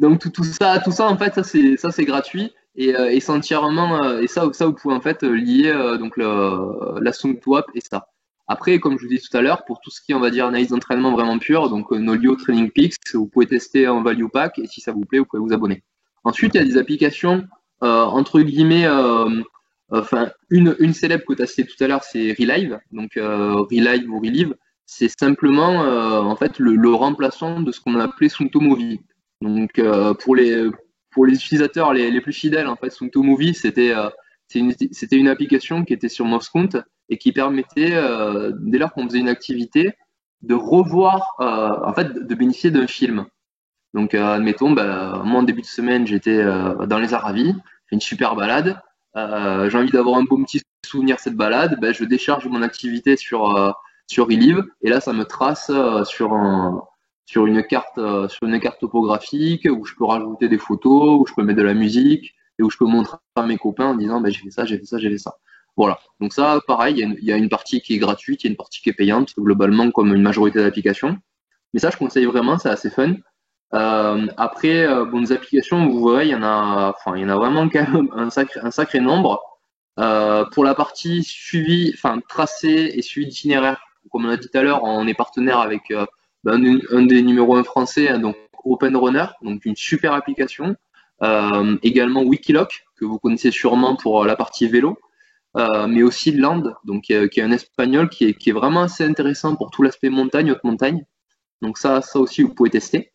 Donc tout ça en fait ça c'est gratuit et c'est entièrement et ça vous pouvez en fait lier donc la Sunto app et ça. Après, comme je vous dis tout à l'heure, pour tout ce qui est, on va dire, analyse d'entraînement vraiment pure, donc Nolio, Training Peaks, vous pouvez tester en value pack et si ça vous plaît, vous pouvez vous abonner. Ensuite, il y a des applications, entre guillemets, enfin, une célèbre que tu as citée tout à l'heure, c'est Relive. Donc, Relive ou Relive, c'est simplement, en fait, le remplaçant de ce qu'on appelait Sunto Movie. Donc, pour les utilisateurs les plus fidèles, en fait, Sunto Movie, c'était une application qui était sur Moscount et qui permettait, dès lors qu'on faisait une activité, de revoir, en fait, de bénéficier d'un film. Donc, admettons, moi, en début de semaine, j'étais dans les Aravis, fait une super balade. J'ai envie d'avoir un beau petit souvenir de cette balade. Je décharge mon activité sur eLive et là, ça me trace sur une carte topographique où je peux rajouter des photos, où je peux mettre de la musique et où je peux montrer à mes copains en disant j'ai fait ça, j'ai fait ça, j'ai fait ça. Voilà. Donc ça, pareil, il y a une partie qui est gratuite, il y a une partie qui est payante, globalement comme une majorité d'applications. Mais ça, je conseille vraiment, c'est assez fun. Après, des applications, vous verrez, il y en a vraiment quand même un sacré nombre. Pour la partie suivi, enfin tracé et suivi d'itinéraire, comme on a dit tout à l'heure, on est partenaire avec un des numéros 1 français, hein, donc Open Runner, donc une super application. Également Wikiloc, que vous connaissez sûrement pour la partie vélo, mais aussi Land, donc qui est un espagnol qui est vraiment assez intéressant pour tout l'aspect montagne, haute montagne. Donc ça aussi vous pouvez tester.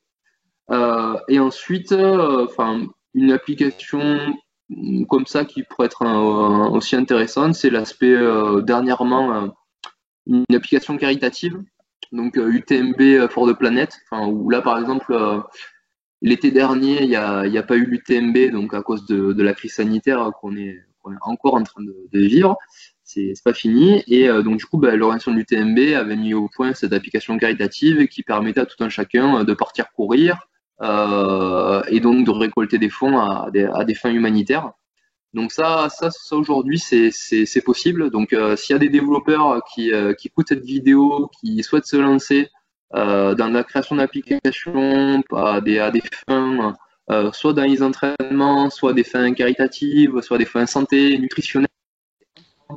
Et ensuite, une application comme ça qui pourrait être aussi intéressante, c'est l'aspect dernièrement une application caritative, donc UTMB for the Planet, où là par exemple l'été dernier il y a pas eu l'UTMB donc à cause de la crise sanitaire qu'on est encore en train de vivre. C'est pas fini et donc du coup l'organisation de l'UTMB avait mis au point cette application caritative qui permettait à tout un chacun de partir courir et donc de récolter des fonds à des fins humanitaires. Donc ça aujourd'hui c'est possible. Donc s'il y a des développeurs qui écoutent cette vidéo, qui souhaitent se lancer dans la création d'applications à des fins soit dans les entraînements, soit des fins caritatives, soit des fins santé, nutritionnelles,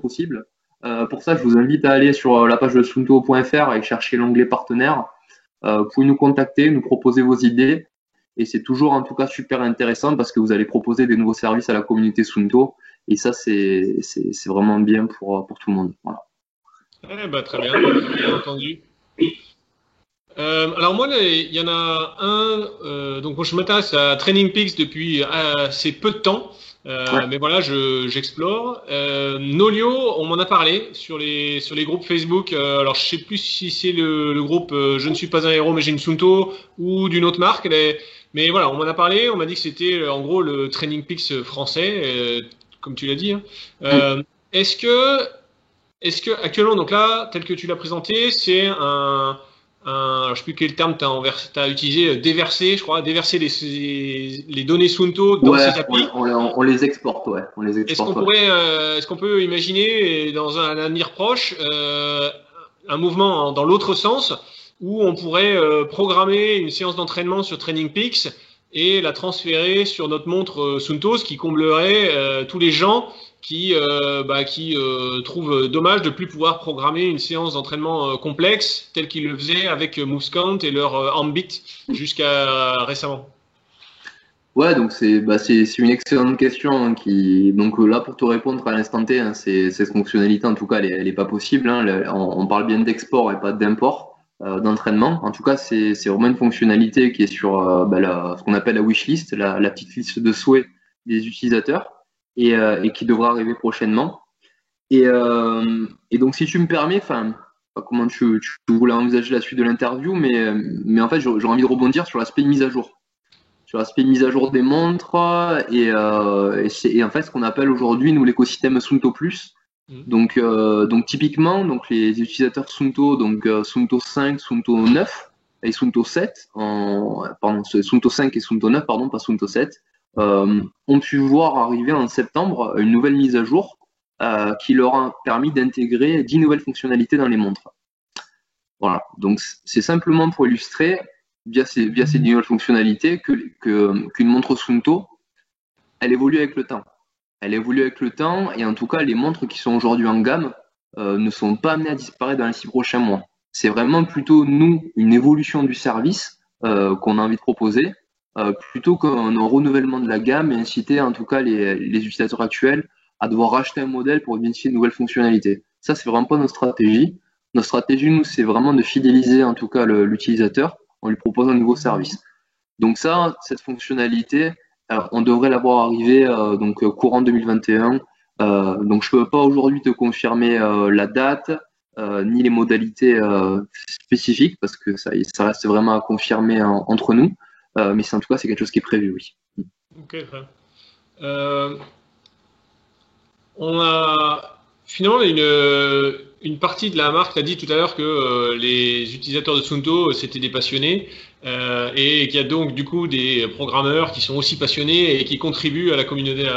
possible. Pour ça, je vous invite à aller sur la page de sunto.fr et chercher l'onglet partenaire. Vous pouvez nous contacter, nous proposer vos idées. Et c'est toujours en tout cas super intéressant parce que vous allez proposer des nouveaux services à la communauté Sunto. Et ça, c'est vraiment bien pour tout le monde. Voilà. Très bien, bien entendu. Alors moi, il y en a un. Donc moi, je m'intéresse à Training Peaks depuis assez peu de temps. Ouais. Mais voilà, j'explore. Nolio, on m'en a parlé sur les groupes Facebook. Alors je sais plus si c'est le groupe Je ne suis pas un héros mais j'ai une Sunto ou d'une autre marque. Mais voilà, on m'en a parlé. On m'a dit que c'était en gros le Training Peaks français, comme tu l'as dit. Hein. Est-ce que actuellement, donc là, tel que tu l'as présenté, c'est alors, je sais plus quel terme tu as utilisé, déverser, je crois, déverser les données Sunto dans ces applis. On les exporte, ouais. On les exporte. Est-ce qu'on peut imaginer dans un avenir proche un mouvement dans l'autre sens où on pourrait programmer une séance d'entraînement sur Training Peaks et la transférer sur notre montre Sunto, ce qui comblerait tous les gens qui trouvent dommage de plus pouvoir programmer une séance d'entraînement complexe telle qu'ils le faisaient avec MoveScount et leur Ambit jusqu'à récemment. Ouais, donc c'est une excellente question hein, donc là pour te répondre à l'instant T, hein, cette fonctionnalité en tout cas elle est pas possible. Hein, on parle bien d'export et pas d'import d'entraînement. En tout cas c'est vraiment une fonctionnalité qui est sur ce qu'on appelle la wishlist, la petite liste de souhaits des utilisateurs et qui devra arriver prochainement. Et donc si tu me permets, enfin comment tu voulais envisager la suite de l'interview, mais en fait j'aurais envie de rebondir sur l'aspect de mise à jour. Sur l'aspect mise à jour des montres et en fait ce qu'on appelle aujourd'hui nous l'écosystème Sunto Plus. Donc typiquement donc les utilisateurs Sunto donc Sunto 5, Sunto 9 et Sunto 7 Sunto 5 et Sunto 9 pardon pas Sunto 7 ont pu voir arriver en septembre une nouvelle mise à jour qui leur a permis d'intégrer 10 nouvelles fonctionnalités dans les montres. Voilà, donc c'est simplement pour illustrer via ces nouvelles fonctionnalités qu'une montre Sunto, elle évolue avec le temps. Elle évolue avec le temps et en tout cas les montres qui sont aujourd'hui en gamme ne sont pas amenés à disparaître dans les 6 prochains mois. C'est vraiment plutôt, nous, une évolution du service qu'on a envie de proposer, plutôt qu'un renouvellement de la gamme et inciter en tout cas les utilisateurs actuels à devoir racheter un modèle pour bénéficier de nouvelles fonctionnalités. Ça, c'est vraiment pas notre stratégie. Notre stratégie, nous, c'est vraiment de fidéliser en tout cas l'utilisateur en lui proposant un nouveau service. Donc ça, cette fonctionnalité, on devrait l'avoir arrivé courant 2021. Donc je peux pas aujourd'hui te confirmer la date ni les modalités spécifiques parce que ça reste vraiment à confirmer entre nous. Mais en tout cas, c'est quelque chose qui est prévu, oui. Ok, très bien. On a finalement une partie de la marque a dit tout à l'heure que les utilisateurs de Suunto c'était des passionnés et qu'il y a donc du coup des programmeurs qui sont aussi passionnés et qui contribuent à la communauté,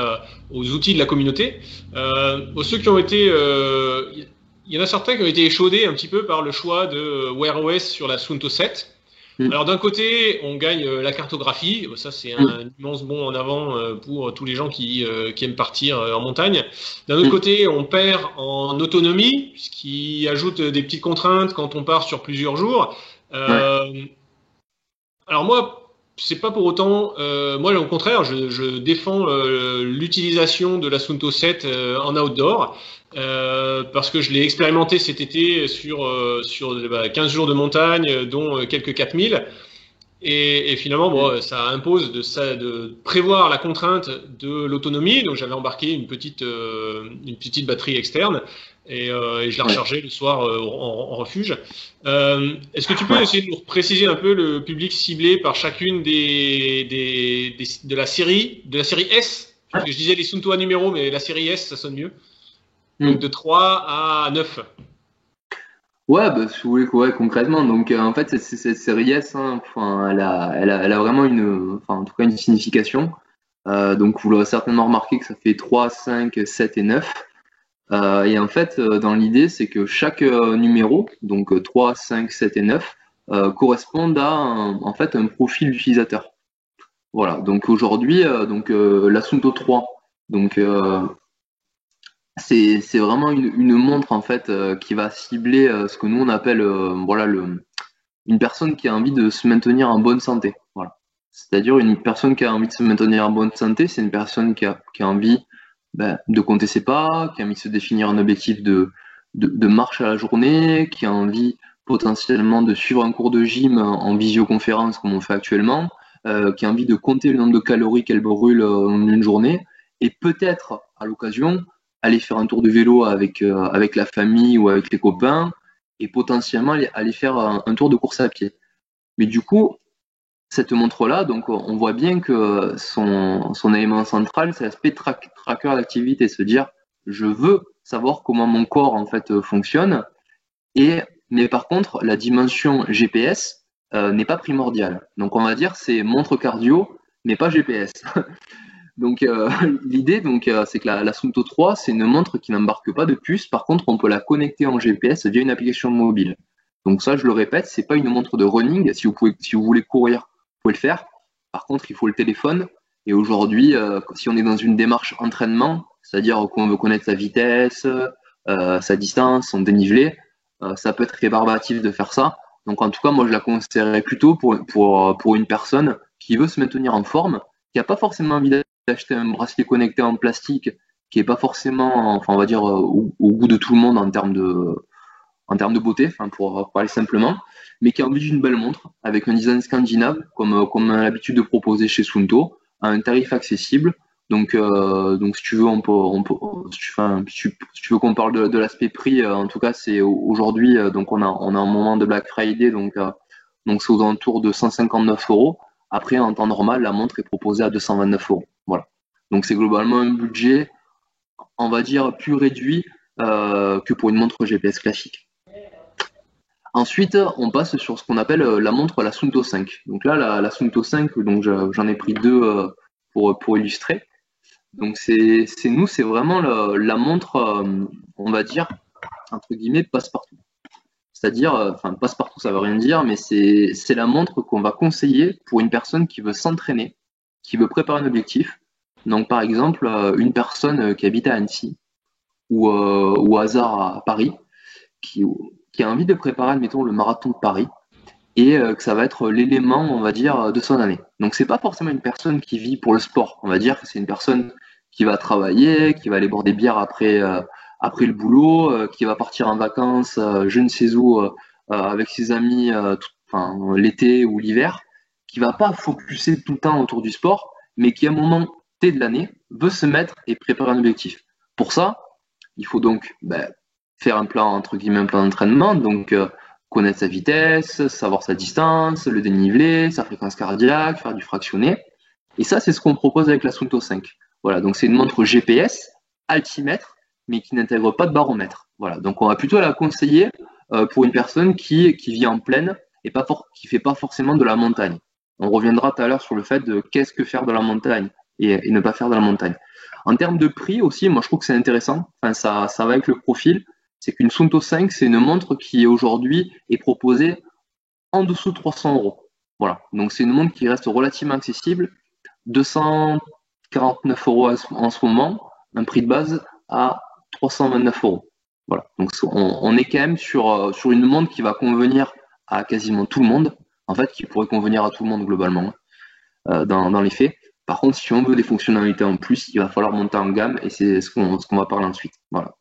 aux outils de la communauté. Ceux qui ont été, il y en a certains qui ont été échaudés un petit peu par le choix de Wear OS sur la Suunto 7. Alors d'un côté, on gagne la cartographie, ça c'est un immense bond en avant pour tous les gens qui aiment partir en montagne. D'un autre côté, on perd en autonomie, ce qui ajoute des petites contraintes quand on part sur plusieurs jours. Alors moi, c'est pas pour autant, moi au contraire, je défends l'utilisation de la Suunto 7 en outdoor. Parce que je l'ai expérimenté cet été sur 15 jours de montagne, dont quelques 4000. Et finalement, bon, ça impose de prévoir la contrainte de l'autonomie. Donc j'avais embarqué une petite batterie externe et je la rechargeais le soir en refuge. Est-ce que tu peux essayer de nous préciser un peu le public ciblé par chacune de la série S? Parce que je disais les Suunto à numéro, mais la série S, ça sonne mieux. Donc de 3 à 9. Ouais, bah, si vous voulez, ouais, concrètement. Donc en fait, cette série S, hein, elle a vraiment en tout cas une signification. Donc vous l'aurez certainement remarqué que ça fait 3, 5, 7 et 9. Et en fait, dans l'idée, c'est que chaque numéro, donc 3, 5, 7 et 9, correspondent à en fait un profil d'utilisateur. Voilà. Donc aujourd'hui, la Suunto 3, donc c'est vraiment une montre en fait qui va cibler ce que nous on appelle une personne qui a envie de se maintenir en bonne santé. Voilà. C'est-à-dire une personne qui a envie de se maintenir en bonne santé, c'est une personne qui a envie de compter ses pas, qui a envie de se définir un objectif de marche à la journée, qui a envie potentiellement de suivre un cours de gym en visioconférence comme on fait actuellement, qui a envie de compter le nombre de calories qu'elle brûle en une journée, et peut-être à l'occasion aller faire un tour de vélo avec la famille ou avec les copains, et potentiellement aller faire un tour de course à pied. Mais du coup, cette montre-là, donc on voit bien que son élément central, c'est l'aspect tracker d'activité, se dire je veux savoir comment mon corps en fait fonctionne, mais par contre la dimension GPS n'est pas primordiale. Donc on va dire c'est montre cardio, mais pas GPS. Donc l'idée c'est que la Suunto 3, c'est une montre qui n'embarque pas de puce. Par contre, on peut la connecter en GPS via une application mobile. Donc ça, je le répète, c'est pas une montre de running. Si vous voulez courir, vous pouvez le faire. Par contre, il faut le téléphone. Et aujourd'hui, si on est dans une démarche entraînement, c'est-à-dire qu'on veut connaître sa vitesse, sa distance, son dénivelé, ça peut être rébarbatif de faire ça. Donc en tout cas, moi, je la conseillerais plutôt pour une personne qui veut se maintenir en forme, qui n'a pas forcément envie d'acheter un bracelet connecté en plastique qui est pas forcément, enfin on va dire au goût de tout le monde en termes de beauté, enfin pour parler simplement, mais qui a envie d'une belle montre avec un design scandinave comme on a l'habitude de proposer chez Suunto à un tarif accessible. Donc si tu veux si tu veux qu'on parle de l'aspect prix, en tout cas c'est aujourd'hui donc on a un moment de Black Friday donc c'est aux alentours de 159 euros. Après, en temps normal, la montre est proposée à 229 euros. Voilà. Donc c'est globalement un budget, on va dire, plus réduit que pour une montre GPS classique. Ensuite, on passe sur ce qu'on appelle la montre la Suunto 5. Donc là, la Suunto 5, donc j'en ai pris deux pour illustrer. Donc c'est vraiment la montre, on va dire, entre guillemets, passe-partout. C'est-à-dire, passe-partout, ça veut rien dire, mais c'est la montre qu'on va conseiller pour une personne qui veut s'entraîner, qui veut préparer un objectif. Donc, par exemple, une personne qui habite à Annecy, ou au hasard à Paris, qui, qui a envie de préparer, admettons, le marathon de Paris, et que ça va être l'élément, on va dire, de son année. Donc c'est pas forcément une personne qui vit pour le sport. On va dire que c'est une personne qui va travailler, qui va aller boire des bières après le boulot, qui va partir en vacances, je ne sais où, avec ses amis, l'été ou l'hiver, qui va pas focuser tout le temps autour du sport, mais qui à un moment T de l'année veut se mettre et préparer un objectif. Pour ça, il faut donc faire un plan, entre guillemets, un plan d'entraînement, donc connaître sa vitesse, savoir sa distance, le dénivelé, sa fréquence cardiaque, faire du fractionné. Et ça, c'est ce qu'on propose avec la Suunto 5. Voilà, donc c'est une montre GPS, altimètre, mais qui n'intègre pas de baromètre. Voilà, donc on va plutôt la conseiller pour une personne qui vit en plaine et qui fait pas forcément de la montagne. On reviendra tout à l'heure sur le fait de qu'est-ce que faire de la montagne et ne pas faire de la montagne. En termes de prix aussi, moi je trouve que c'est intéressant. Enfin, ça va avec le profil. C'est qu'une Suunto 5, c'est une montre qui aujourd'hui est proposée en dessous de 300 euros. Voilà. Donc c'est une montre qui reste relativement accessible. 249 euros en ce moment, un prix de base à 329 euros. Voilà. Donc on est quand même sur une montre qui va convenir à quasiment tout le monde. En fait, qui pourrait convenir à tout le monde globalement, dans les faits. Par contre, si on veut des fonctionnalités en plus, il va falloir monter en gamme et c'est ce qu'on va parler ensuite. Voilà.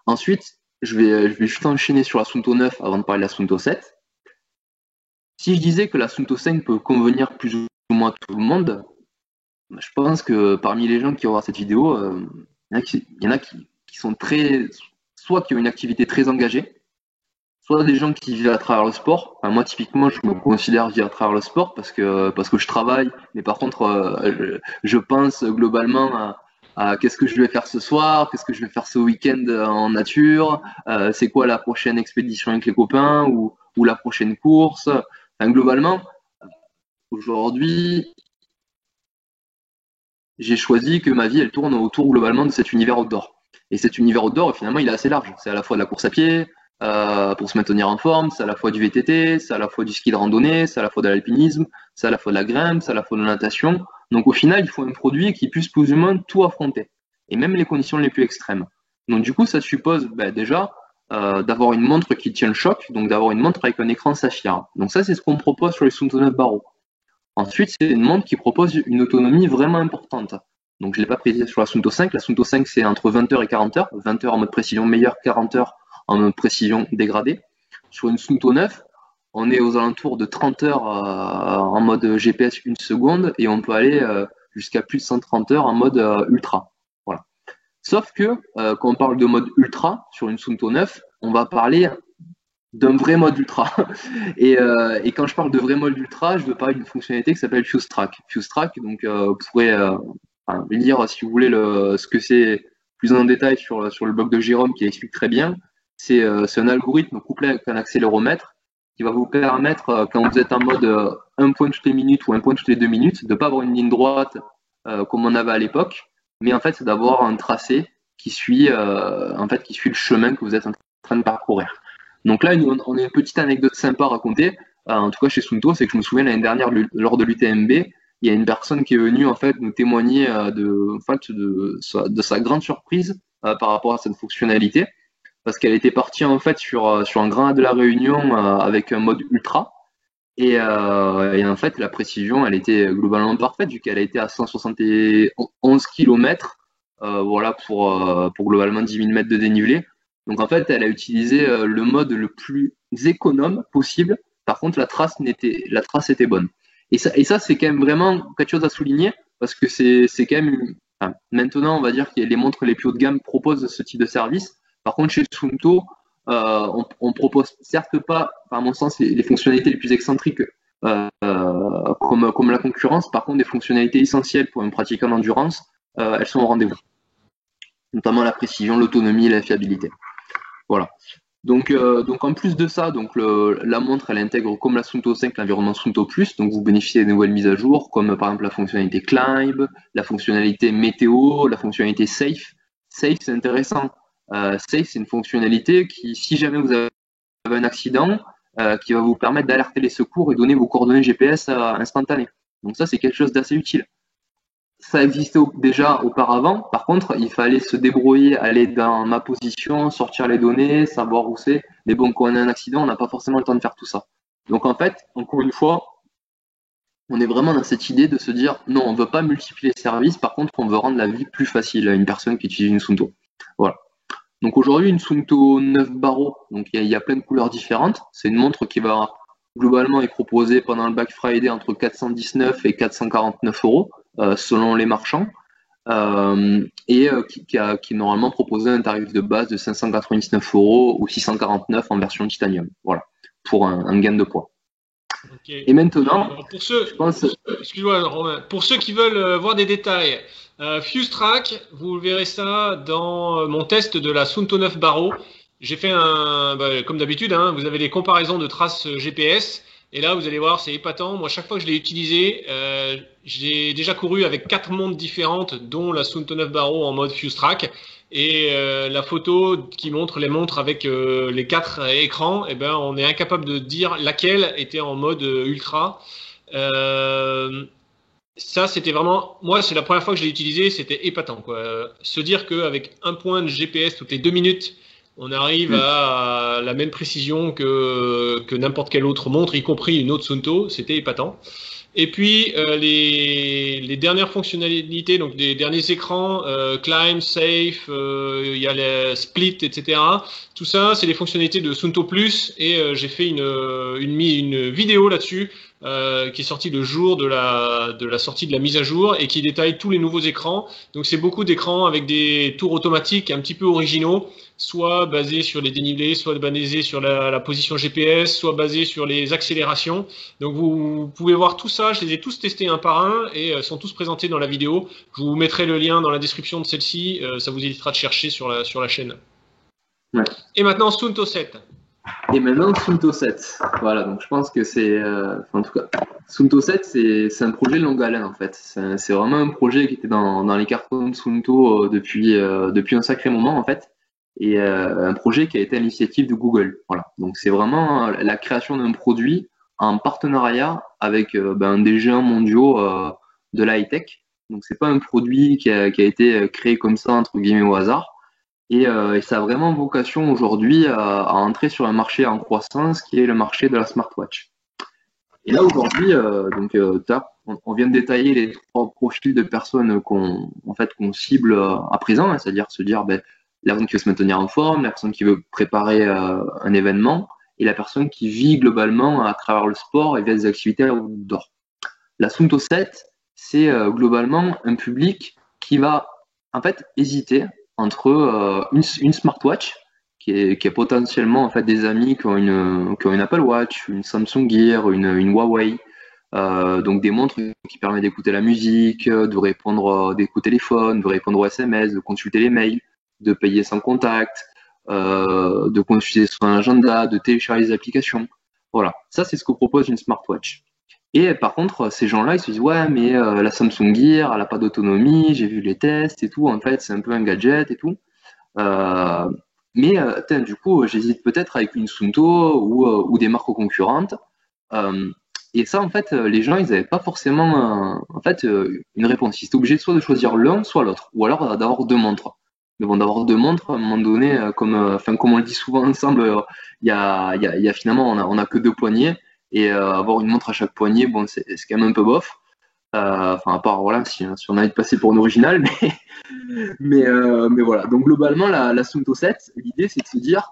Ensuite, je vais juste enchaîner sur la Suunto 9 avant de parler de la Suunto 7. Si je disais que la Suunto 5 peut convenir plus ou moins à tout le monde, je pense que parmi les gens qui vont voir cette vidéo, il y en a qui sont soit qui ont une activité très engagée, soit des gens qui vivent à travers le sport. Enfin, moi, typiquement, je me considère vivre à travers le sport parce que je travaille, mais par contre, je pense globalement à qu'est-ce que je vais faire ce soir, qu'est-ce que je vais faire ce week-end en nature, c'est quoi la prochaine expédition avec les copains ou la prochaine course. Enfin, globalement, aujourd'hui, j'ai choisi que ma vie, elle tourne autour globalement de cet univers outdoor. Et cet univers outdoor, finalement, il est assez large. C'est à la fois de la course à pied, pour se maintenir en forme, c'est à la fois du VTT, c'est à la fois du ski de randonnée, c'est à la fois de l'alpinisme, c'est à la fois de la grimpe, c'est à la fois de la natation. Donc au final, il faut un produit qui puisse plus ou moins tout affronter, et même les conditions les plus extrêmes. Donc du coup, ça suppose déjà d'avoir une montre qui tient le choc, donc d'avoir une montre avec un écran saphir. Donc ça, c'est ce qu'on propose sur les Suunto 9 Baro. Ensuite, c'est une montre qui propose une autonomie vraiment importante. Donc je ne l'ai pas précisé sur la Suunto 5. La Suunto 5, c'est entre 20 heures et 40 heures. 20 heures en mode précision meilleure, 40 heures en mode précision dégradée. Sur une Suunto 9, on est aux alentours de 30 heures en mode GPS 1 seconde et on peut aller jusqu'à plus de 130 heures en mode ultra. Voilà. Sauf que quand on parle de mode ultra sur une Suunto 9, on va parler d'un vrai mode ultra. Et quand je parle de vrai mode ultra, je veux parler d'une fonctionnalité qui s'appelle Fuse Track. Fuse Track, donc vous pourrez lire si vous voulez ce que c'est plus en détail sur le blog de Jérôme qui explique très bien. C'est un algorithme couplé avec un accéléromètre qui va vous permettre, quand vous êtes en mode un point toutes les minutes ou un point toutes les 2 minutes, de ne pas avoir une ligne droite comme on avait à l'époque, mais en fait c'est d'avoir un tracé qui suit le chemin que vous êtes en train de parcourir. Donc là, on a une petite anecdote sympa à raconter. En tout cas, chez Suunto, c'est que je me souviens l'année dernière, lors de l'UTMB, il y a une personne qui est venue en fait nous témoigner de sa grande surprise par rapport à cette fonctionnalité, parce qu'elle était partie en fait sur un Grand A de la Réunion avec un mode ultra, et en fait la précision, elle était globalement parfaite vu qu'elle a été à 171 km, voilà pour globalement 10 000 mètres de dénivelé. Donc en fait, elle a utilisé le mode le plus économe possible. Par contre, la trace était bonne. Et ça, c'est quand même vraiment quelque chose à souligner parce que c'est quand même. Enfin, maintenant, on va dire que les montres les plus haut de gamme proposent ce type de service. Par contre, chez Suunto, on propose certes pas, à mon sens, les fonctionnalités les plus excentriques comme la concurrence. Par contre, des fonctionnalités essentielles pour un pratiquant d'endurance, elles sont au rendez-vous. Notamment la précision, l'autonomie et la fiabilité. Voilà. Donc en plus de ça, la montre elle intègre comme la Suunto 5 l'environnement Suunto Plus, donc vous bénéficiez des nouvelles mises à jour comme par exemple la fonctionnalité Climb, la fonctionnalité météo, la fonctionnalité Safe. Safe c'est intéressant. Safe c'est une fonctionnalité qui, si jamais vous avez un accident, qui va vous permettre d'alerter les secours et donner vos coordonnées GPS instantanées. Donc ça c'est quelque chose d'assez utile. ça existait déjà auparavant. Par contre, il fallait se débrouiller, aller dans ma position, sortir les données, savoir où c'est. Mais bon, quand on a un accident, on n'a pas forcément le temps de faire tout ça. Donc en fait, encore une fois, on est vraiment dans cette idée de se dire non, on ne veut pas multiplier les services, par contre, on veut rendre la vie plus facile à une personne qui utilise une Suunto. Voilà. Donc aujourd'hui, une Suunto 9 barreaux, donc il y a plein de couleurs différentes. C'est une montre qui va globalement être proposée pendant le Black Friday entre 419 et 449 euros selon les marchands. Qui est normalement proposé un tarif de base de 599 euros ou 649 en version titanium. Voilà, pour un gain de poids. Okay. Et maintenant, excuse-moi Romain, pour ceux qui veulent voir des détails, Fuse Track, vous verrez ça dans mon test de la Suunto 9 barreaux. J'ai fait comme d'habitude, hein, vous avez les comparaisons de traces GPS. Et là, vous allez voir, c'est épatant. Moi, chaque fois que je l'ai utilisé, j'ai déjà couru avec 4 montres différentes, dont la Suunto 9 barreaux en mode Fuse Track. Et la photo qui montre les montres avec les 4 écrans, eh ben, on est incapable de dire laquelle était en mode ultra. Ça, c'était vraiment, moi, c'est la première fois que je l'ai utilisé, c'était épatant, quoi. Se dire qu'avec un point de GPS toutes les 2 minutes, on arrive à la même précision que n'importe quelle autre montre, y compris une autre Suunto, c'était épatant. Et puis les dernières fonctionnalités, donc des derniers écrans, Climb, Safe, il y a les Split, etc. Tout ça, c'est les fonctionnalités de Suunto Plus, et j'ai fait une vidéo là-dessus qui est sortie le jour de la sortie de la mise à jour et qui détaille tous les nouveaux écrans. Donc c'est beaucoup d'écrans avec des tours automatiques un petit peu originaux, soit basés sur les dénivelés, soit basés sur la position GPS, soit basés sur les accélérations. Donc vous pouvez voir tout ça, je les ai tous testés un par un et sont tous présentés dans la vidéo. Je vous mettrai le lien dans la description de celle-ci, ça vous évitera de chercher sur la chaîne. Ouais. Et maintenant Suunto 7. Et maintenant Suunto 7. Voilà, donc je pense que c'est, en tout cas, Suunto 7, c'est un projet de longue haleine en fait. C'est vraiment un projet qui était dans les cartons de Suunto depuis un sacré moment en fait. Et un projet qui a été à l'initiative de Google. Voilà. Donc c'est vraiment la création d'un produit en partenariat avec des géants mondiaux de la high-tech. Donc c'est pas un produit qui a été créé comme ça entre guillemets au hasard. Et ça a vraiment vocation aujourd'hui à entrer sur un marché en croissance qui est le marché de la smartwatch. Et là aujourd'hui, on vient de détailler les 3 profils de personnes qu'on cible à présent, hein, c'est-à-dire se dire la personne qui veut se maintenir en forme, la personne qui veut préparer un événement, et la personne qui vit globalement à travers le sport et via des activités outdoor. La Suunto 7, c'est globalement un public qui va en fait hésiter entre une smartwatch qui a potentiellement en fait des amis qui ont une Apple Watch, une Samsung Gear, une Huawei, donc des montres qui permettent d'écouter la musique, de répondre des coups de téléphone, de répondre aux SMS, de consulter les mails, de payer sans contact, de consulter son agenda, de télécharger des applications. Voilà, ça c'est ce que propose une smartwatch. Et par contre, ces gens-là, ils se disent ouais, mais la Samsung Gear, elle n'a pas d'autonomie, j'ai vu les tests et tout, en fait, c'est un peu un gadget et tout. Du coup, j'hésite peut-être avec une Suunto ou des marques concurrentes. Et ça, en fait, les gens, ils n'avaient pas forcément une réponse. Ils étaient obligés soit de choisir l'un, soit l'autre, ou alors d'avoir 2 montres. Mais bon, d'avoir 2 montres, à un moment donné, comme on le dit souvent ensemble, il y a finalement, on a que 2 poignets, et avoir une montre à chaque poignet, bon, c'est quand même un peu bof. À part voilà, si on a envie de passer pour une originale, mais voilà. Donc globalement, la Suunto 7, l'idée c'est de se dire,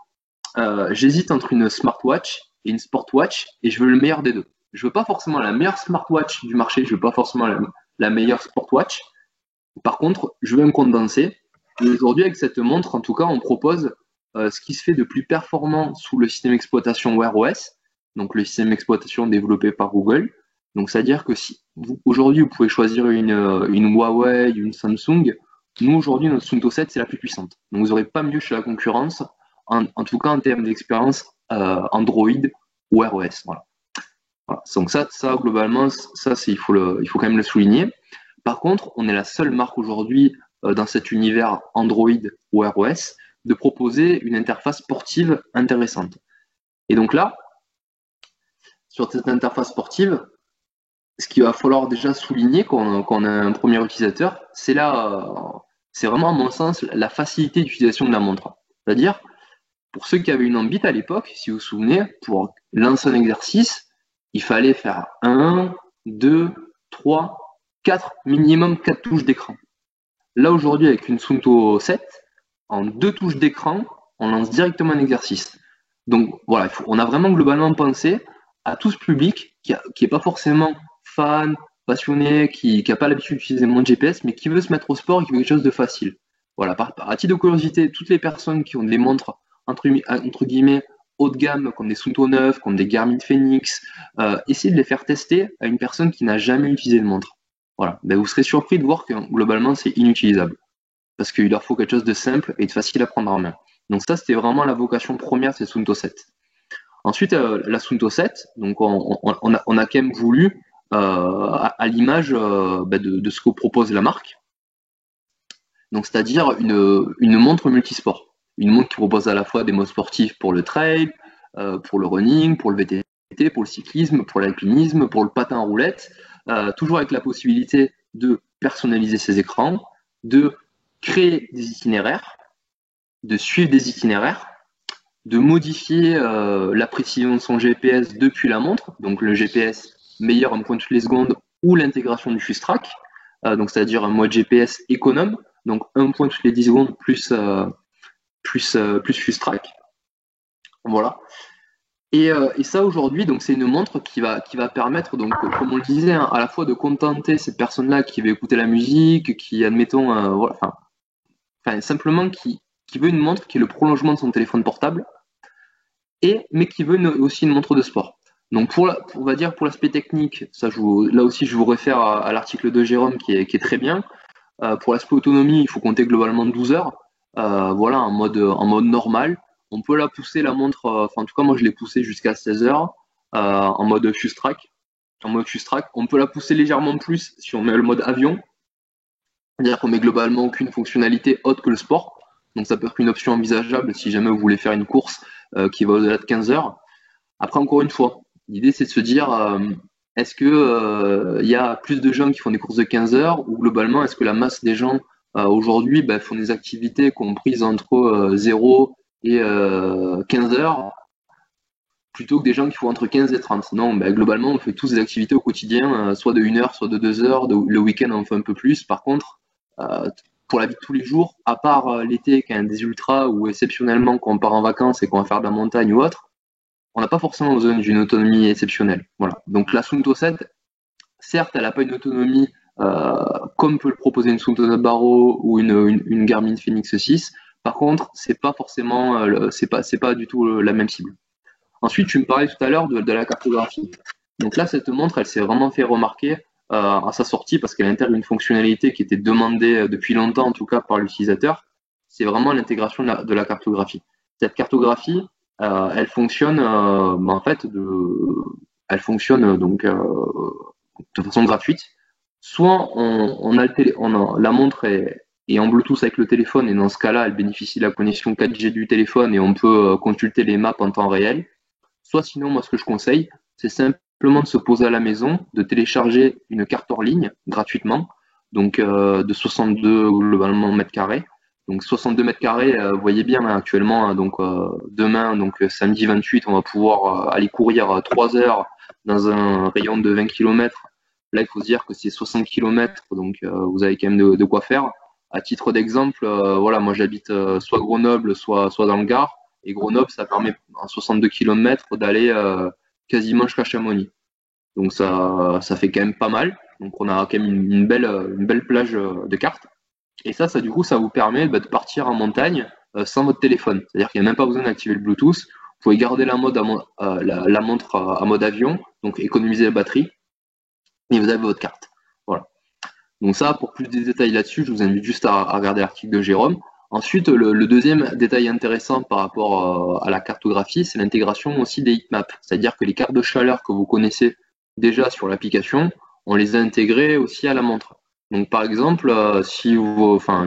j'hésite entre une smartwatch et une sportwatch, et je veux le meilleur des deux. Je veux pas forcément la meilleure smartwatch du marché, je veux pas forcément la meilleure sportwatch. Par contre, je veux un condensé. Et aujourd'hui, avec cette montre, en tout cas, on propose ce qui se fait de plus performant sous le système d'exploitation Wear OS, donc le système d'exploitation développé par Google. Donc, c'est-à-dire que si aujourd'hui, vous pouvez choisir une Huawei, une Samsung, nous, aujourd'hui, notre Suunto 7, c'est la plus puissante. Donc, vous n'aurez pas mieux chez la concurrence, en tout cas en termes d'expérience Android ou Wear OS. Voilà. Donc, ça globalement, il faut quand même le souligner. Par contre, on est la seule marque aujourd'hui dans cet univers Android ou Wear OS de proposer une interface sportive intéressante. Et donc là, sur cette interface sportive, ce qu'il va falloir déjà souligner quand on a un premier utilisateur, c'est vraiment à mon sens la facilité d'utilisation de la montre. C'est-à-dire, pour ceux qui avaient une Ambit à l'époque, si vous vous souvenez, pour lancer un exercice, il fallait faire 1, 2, 3, 4, minimum 4 touches d'écran. Là aujourd'hui, avec une Suunto 7, en 2 touches d'écran, on lance directement un exercice. Donc voilà, on a vraiment globalement pensé à tout ce public qui n'est pas forcément fan, passionné, qui n'a pas l'habitude d'utiliser mon GPS, mais qui veut se mettre au sport et qui veut quelque chose de facile. Voilà, à titre de curiosité, toutes les personnes qui ont des montres entre guillemets haut de gamme, comme des Suunto 9, comme des Garmin Fenix, essayez de les faire tester à une personne qui n'a jamais utilisé de montre. Voilà, ben, vous serez surpris de voir que globalement c'est inutilisable, parce qu'il leur faut quelque chose de simple et de facile à prendre en main. Donc ça, c'était vraiment la vocation première de cette Suunto 7. Ensuite, la Suunto 7, donc on a quand même voulu, à l'image de ce que propose la marque, donc c'est-à-dire une montre multisport. Une montre qui propose à la fois des modes sportifs pour le trail, pour le running, pour le VTT, pour le cyclisme, pour l'alpinisme, pour le patin en roulette, toujours avec la possibilité de personnaliser ses écrans, de créer des itinéraires, de suivre des itinéraires, de modifier la précision de son GPS depuis la montre, donc le GPS meilleur en point toutes les secondes, ou l'intégration du FuseTrack, donc c'est-à-dire un mode GPS économe, donc un point toutes les 10 secondes plus FuseTrack. Voilà. Et ça aujourd'hui, donc c'est une montre qui va permettre, donc comme on le disait, hein, à la fois de contenter cette personne-là qui veut écouter la musique, qui admettons, voilà, simplement qui veut une montre qui est le prolongement de son téléphone portable, mais qui veut aussi une montre de sport. Donc on va dire pour l'aspect technique, là aussi je vous réfère à l'article de Jérôme qui est très bien. Pour l'aspect autonomie, il faut compter globalement 12 heures. Voilà, en mode normal. On peut la pousser, la montre, en tout cas moi je l'ai poussée jusqu'à 16 heures en mode FuseTrack. On peut la pousser légèrement plus si on met le mode avion. C'est-à-dire qu'on met globalement aucune fonctionnalité autre que le sport. Donc ça peut être une option envisageable si jamais vous voulez faire une course qui va au-delà de 15 heures. Après, encore une fois, l'idée c'est de se dire est-ce que y a plus de gens qui font des courses de 15 heures ou globalement est-ce que la masse des gens aujourd'hui font des activités comprises entre 0 et 15 heures plutôt que des gens qui font entre 15 et 30. Non, globalement on fait tous des activités au quotidien, soit de 1 heure, soit de 2 heures, le week-end on fait un peu plus. Par contre, pour la vie de tous les jours, à part l'été quand il y a des ultras ou exceptionnellement quand on part en vacances et qu'on va faire de la montagne ou autre, on n'a pas forcément besoin d'une autonomie exceptionnelle. Voilà. Donc la Suunto 7, certes, elle n'a pas une autonomie comme peut le proposer une Suunto Baro ou une Garmin Fenix 6. Par contre, c'est pas forcément, c'est pas du tout la même cible. Ensuite, tu me parlais tout à l'heure de la cartographie. Donc là, cette montre, elle s'est vraiment fait remarquer à sa sortie parce qu'elle intègre une fonctionnalité qui était demandée depuis longtemps, en tout cas par l'utilisateur. C'est vraiment l'intégration de la cartographie. Cette cartographie, elle fonctionne elle fonctionne donc de façon gratuite. Soit la montre est en Bluetooth avec le téléphone et dans ce cas-là, elle bénéficie de la connexion 4G du téléphone et on peut consulter les maps en temps réel. Soit sinon, moi ce que je conseille, c'est simplement de se poser à la maison, de télécharger une carte hors ligne gratuitement, donc de 62 globalement mètres carrés. Donc 62 mètres carrés, vous voyez bien hein, actuellement, hein, donc demain, donc samedi 28, on va pouvoir aller courir 3 heures dans un rayon de 20 km. Là, il faut se dire que c'est 60 km, donc vous avez quand même de quoi faire. À titre d'exemple, voilà, moi j'habite soit Grenoble, soit dans le Gard, et Grenoble, ça permet en 62 km d'aller quasiment jusqu'à Chamonix. Donc ça fait quand même pas mal. Donc on a quand même une belle plage de cartes. Et ça du coup, ça vous permet de partir en montagne sans votre téléphone. C'est-à-dire qu'il n'y a même pas besoin d'activer le Bluetooth. Vous pouvez garder la montre en mode avion, donc économiser la batterie, et vous avez votre carte. Voilà. Donc ça, pour plus de détails là-dessus, je vous invite juste à regarder l'article de Jérôme. Ensuite, le deuxième détail intéressant par rapport à la cartographie, c'est l'intégration aussi des heatmaps. C'est-à-dire que les cartes de chaleur que vous connaissez déjà sur l'application, on les a intégrées aussi à la montre. Donc par exemple, si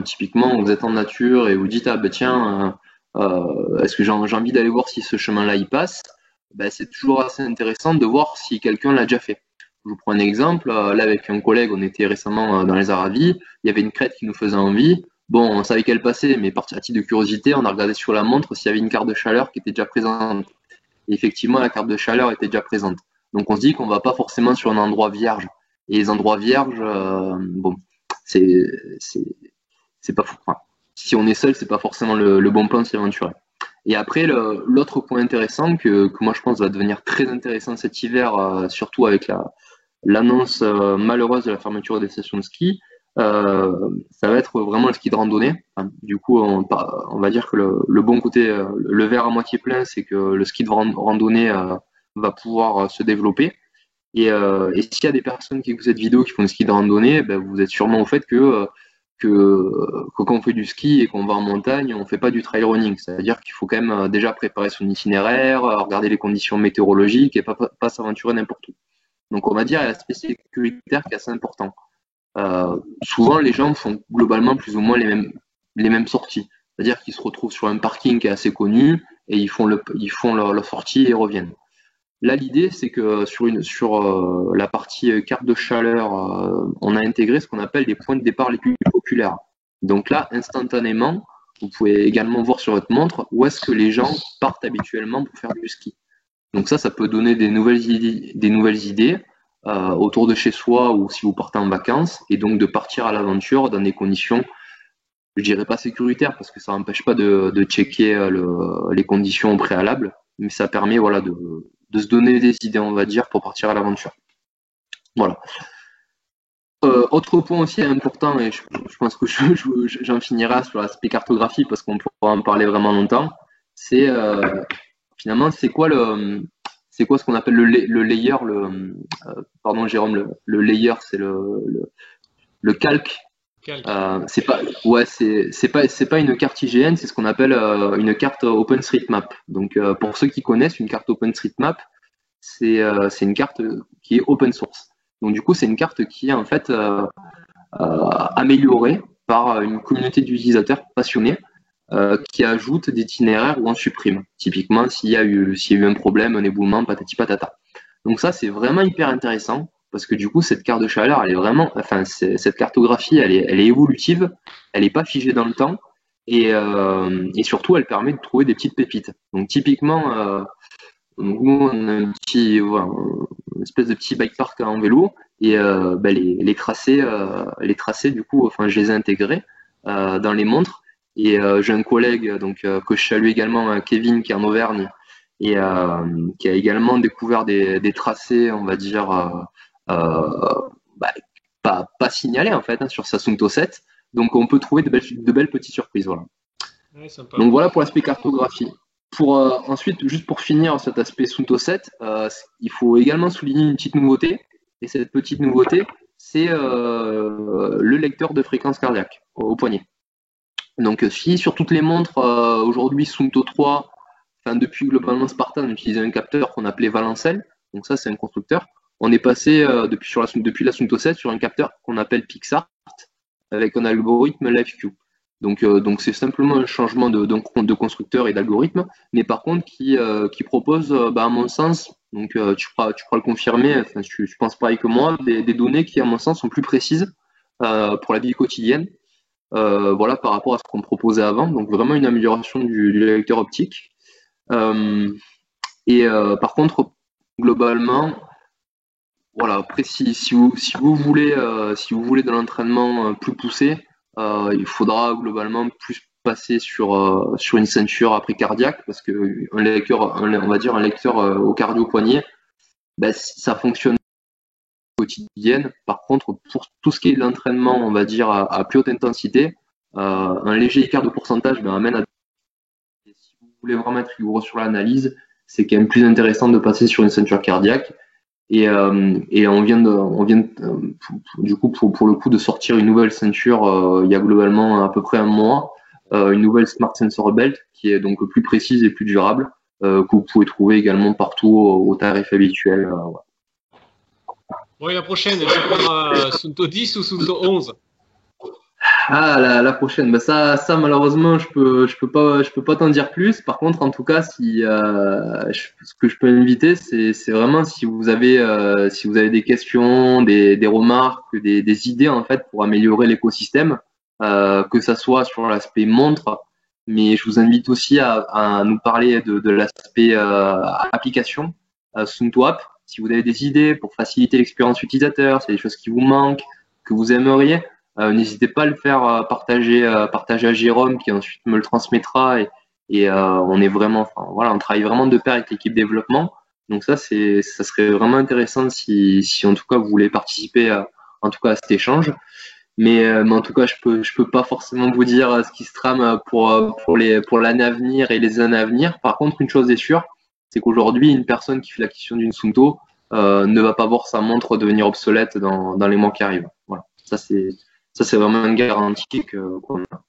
typiquement vous êtes en nature et vous dites tiens, est-ce que j'ai envie d'aller voir si ce chemin-là y passe, c'est toujours assez intéressant de voir si quelqu'un l'a déjà fait. Je vous prends un exemple. Là, avec un collègue, on était récemment dans les Aravis. Il y avait une crête qui nous faisait envie. Bon, on savait qu'elle passait, mais à titre de curiosité, on a regardé sur la montre s'il y avait une carte de chaleur qui était déjà présente. Et effectivement, la carte de chaleur était déjà présente. Donc, on se dit qu'on va pas forcément sur un endroit vierge. Et les endroits vierges, bon, c'est pas fou. Enfin, si on est seul, c'est pas forcément le bon plan de s'y aventurer. Et après, l'autre point intéressant que moi je pense va devenir très intéressant cet hiver, surtout avec l'annonce malheureuse de la fermeture des stations de ski, ça va être vraiment le ski de randonnée. Enfin, du coup, on va dire que le bon côté, le verre à moitié plein, c'est que le ski de randonnée va pouvoir se développer. Et s'il y a des personnes qui écoutent cette vidéo qui font du ski de randonnée, ben, vous êtes sûrement au fait que quand on fait du ski et qu'on va en montagne, on fait pas du trail running. C'est-à-dire qu'il faut quand même déjà préparer son itinéraire, regarder les conditions météorologiques et pas s'aventurer n'importe où. Donc on va dire il y a l'aspect sécuritaire qui est assez important. Souvent les gens font globalement plus ou moins les mêmes sorties. C'est-à-dire qu'ils se retrouvent sur un parking qui est assez connu et ils font leur sortie et reviennent. Là, l'idée, c'est que sur la partie carte de chaleur, on a intégré ce qu'on appelle des points de départ les plus populaires. Donc là, instantanément, vous pouvez également voir sur votre montre où est-ce que les gens partent habituellement pour faire du ski. Donc ça peut donner des nouvelles idées autour de chez soi ou si vous partez en vacances, et donc de partir à l'aventure dans des conditions, je dirais pas sécuritaires, parce que ça n'empêche pas de checker les conditions au préalable, mais ça permet voilà de se donner des idées, on va dire, pour partir à l'aventure. Voilà. Autre point aussi important, et je pense que j'en finirai sur l'aspect cartographie parce qu'on pourra en parler vraiment longtemps, c'est finalement c'est quoi ce qu'on appelle le layer, pardon Jérôme, le layer, c'est le calque. C'est pas une carte IGN, c'est ce qu'on appelle une carte OpenStreetMap. Donc pour ceux qui connaissent, une carte OpenStreetMap, c'est une carte qui est open source. Donc du coup, c'est une carte qui est en fait améliorée par une communauté d'utilisateurs passionnés qui ajoute des itinéraires ou en supprime. Typiquement, s'il y a eu un problème, un éboulement, patati patata. Donc ça, c'est vraiment hyper intéressant parce que du coup, cette carte de chaleur, elle est vraiment, enfin, cette cartographie, elle est évolutive, elle n'est pas figée dans le temps et surtout, elle permet de trouver des petites pépites. Donc typiquement, nous, on a une espèce de petit bike park en vélo et les tracés, du coup, enfin, je les ai intégrés dans les montres. Et j'ai un collègue donc que je salue également, Kevin, qui est en Auvergne et qui a également découvert des tracés, on va dire, pas signalés en fait, hein, sur sa Suunto 7. Donc on peut trouver de belles petites surprises. Voilà. Ouais, sympa. Donc voilà pour l'aspect cartographie. Ensuite, juste pour finir cet aspect Suunto 7, il faut également souligner une petite nouveauté. Et cette petite nouveauté, c'est le lecteur de fréquence cardiaque au poignet. Donc si sur toutes les montres aujourd'hui Suunto 3, enfin depuis globalement Spartan, on utilisait un capteur qu'on appelait Valencel, donc ça c'est un constructeur. On est passé depuis la Suunto 7 sur un capteur qu'on appelle PixArt avec un algorithme LiveQ. Donc c'est simplement un changement de constructeur et d'algorithme, mais par contre qui propose, à mon sens, donc tu pourras le confirmer, enfin, je pense pareil que moi, des données qui à mon sens sont plus précises pour la vie quotidienne. Voilà, par rapport à ce qu'on proposait avant, donc vraiment une amélioration du lecteur optique. Par contre, globalement, voilà, après si vous voulez de l'entraînement plus poussé, il faudra globalement plus passer sur une ceinture après cardiaque, parce que on va dire un lecteur au cardio poignet, ça fonctionne quotidienne. Par contre, pour tout ce qui est l'entraînement, on va dire à plus haute intensité, un léger écart de pourcentage amène à. Et si vous voulez vraiment être rigoureux sur l'analyse, c'est quand même plus intéressant de passer sur une ceinture cardiaque. Et on vient du coup pour le coup de sortir une nouvelle ceinture il y a globalement à peu près un mois, une nouvelle Smart Sensor Belt qui est donc plus précise et plus durable, que vous pouvez trouver également partout au tarif habituel. Ouais. Bon, et la prochaine, elle s'appellera Suunto 10 ou Suunto 11? Ah, la prochaine. Bah ça malheureusement, je peux pas t'en dire plus. Par contre, en tout cas, si ce que je peux inviter, c'est vraiment si vous avez des questions, des remarques, des idées en fait pour améliorer l'écosystème, que ça soit sur l'aspect montre, mais je vous invite aussi à nous parler de l'aspect application, Sunto App. Si vous avez des idées pour faciliter l'expérience utilisateur, c'est des choses qui vous manquent, que vous aimeriez. N'hésitez pas à le faire partager à Jérôme qui ensuite me le transmettra on est vraiment, enfin, voilà, on travaille vraiment de pair avec l'équipe développement. Donc ça serait vraiment intéressant si en tout cas vous voulez participer en tout cas à cet échange. Mais en tout cas, je peux pas forcément vous dire ce qui se trame pour l'année à venir et les années à venir. Par contre, une chose est sûre, c'est qu'aujourd'hui, une personne qui fait l'acquisition d'une Sunto ne va pas voir sa montre devenir obsolète dans les mois qui arrivent. Voilà. Ça, c'est vraiment une garantie qu'on a.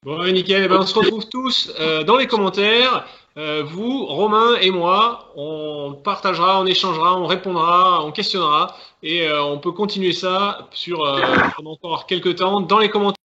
Bon, nickel. Eh ben, on se retrouve tous dans les commentaires. Vous, Romain et moi, on partagera, on échangera, on répondra, on questionnera et on peut continuer ça pendant encore quelques temps dans les commentaires.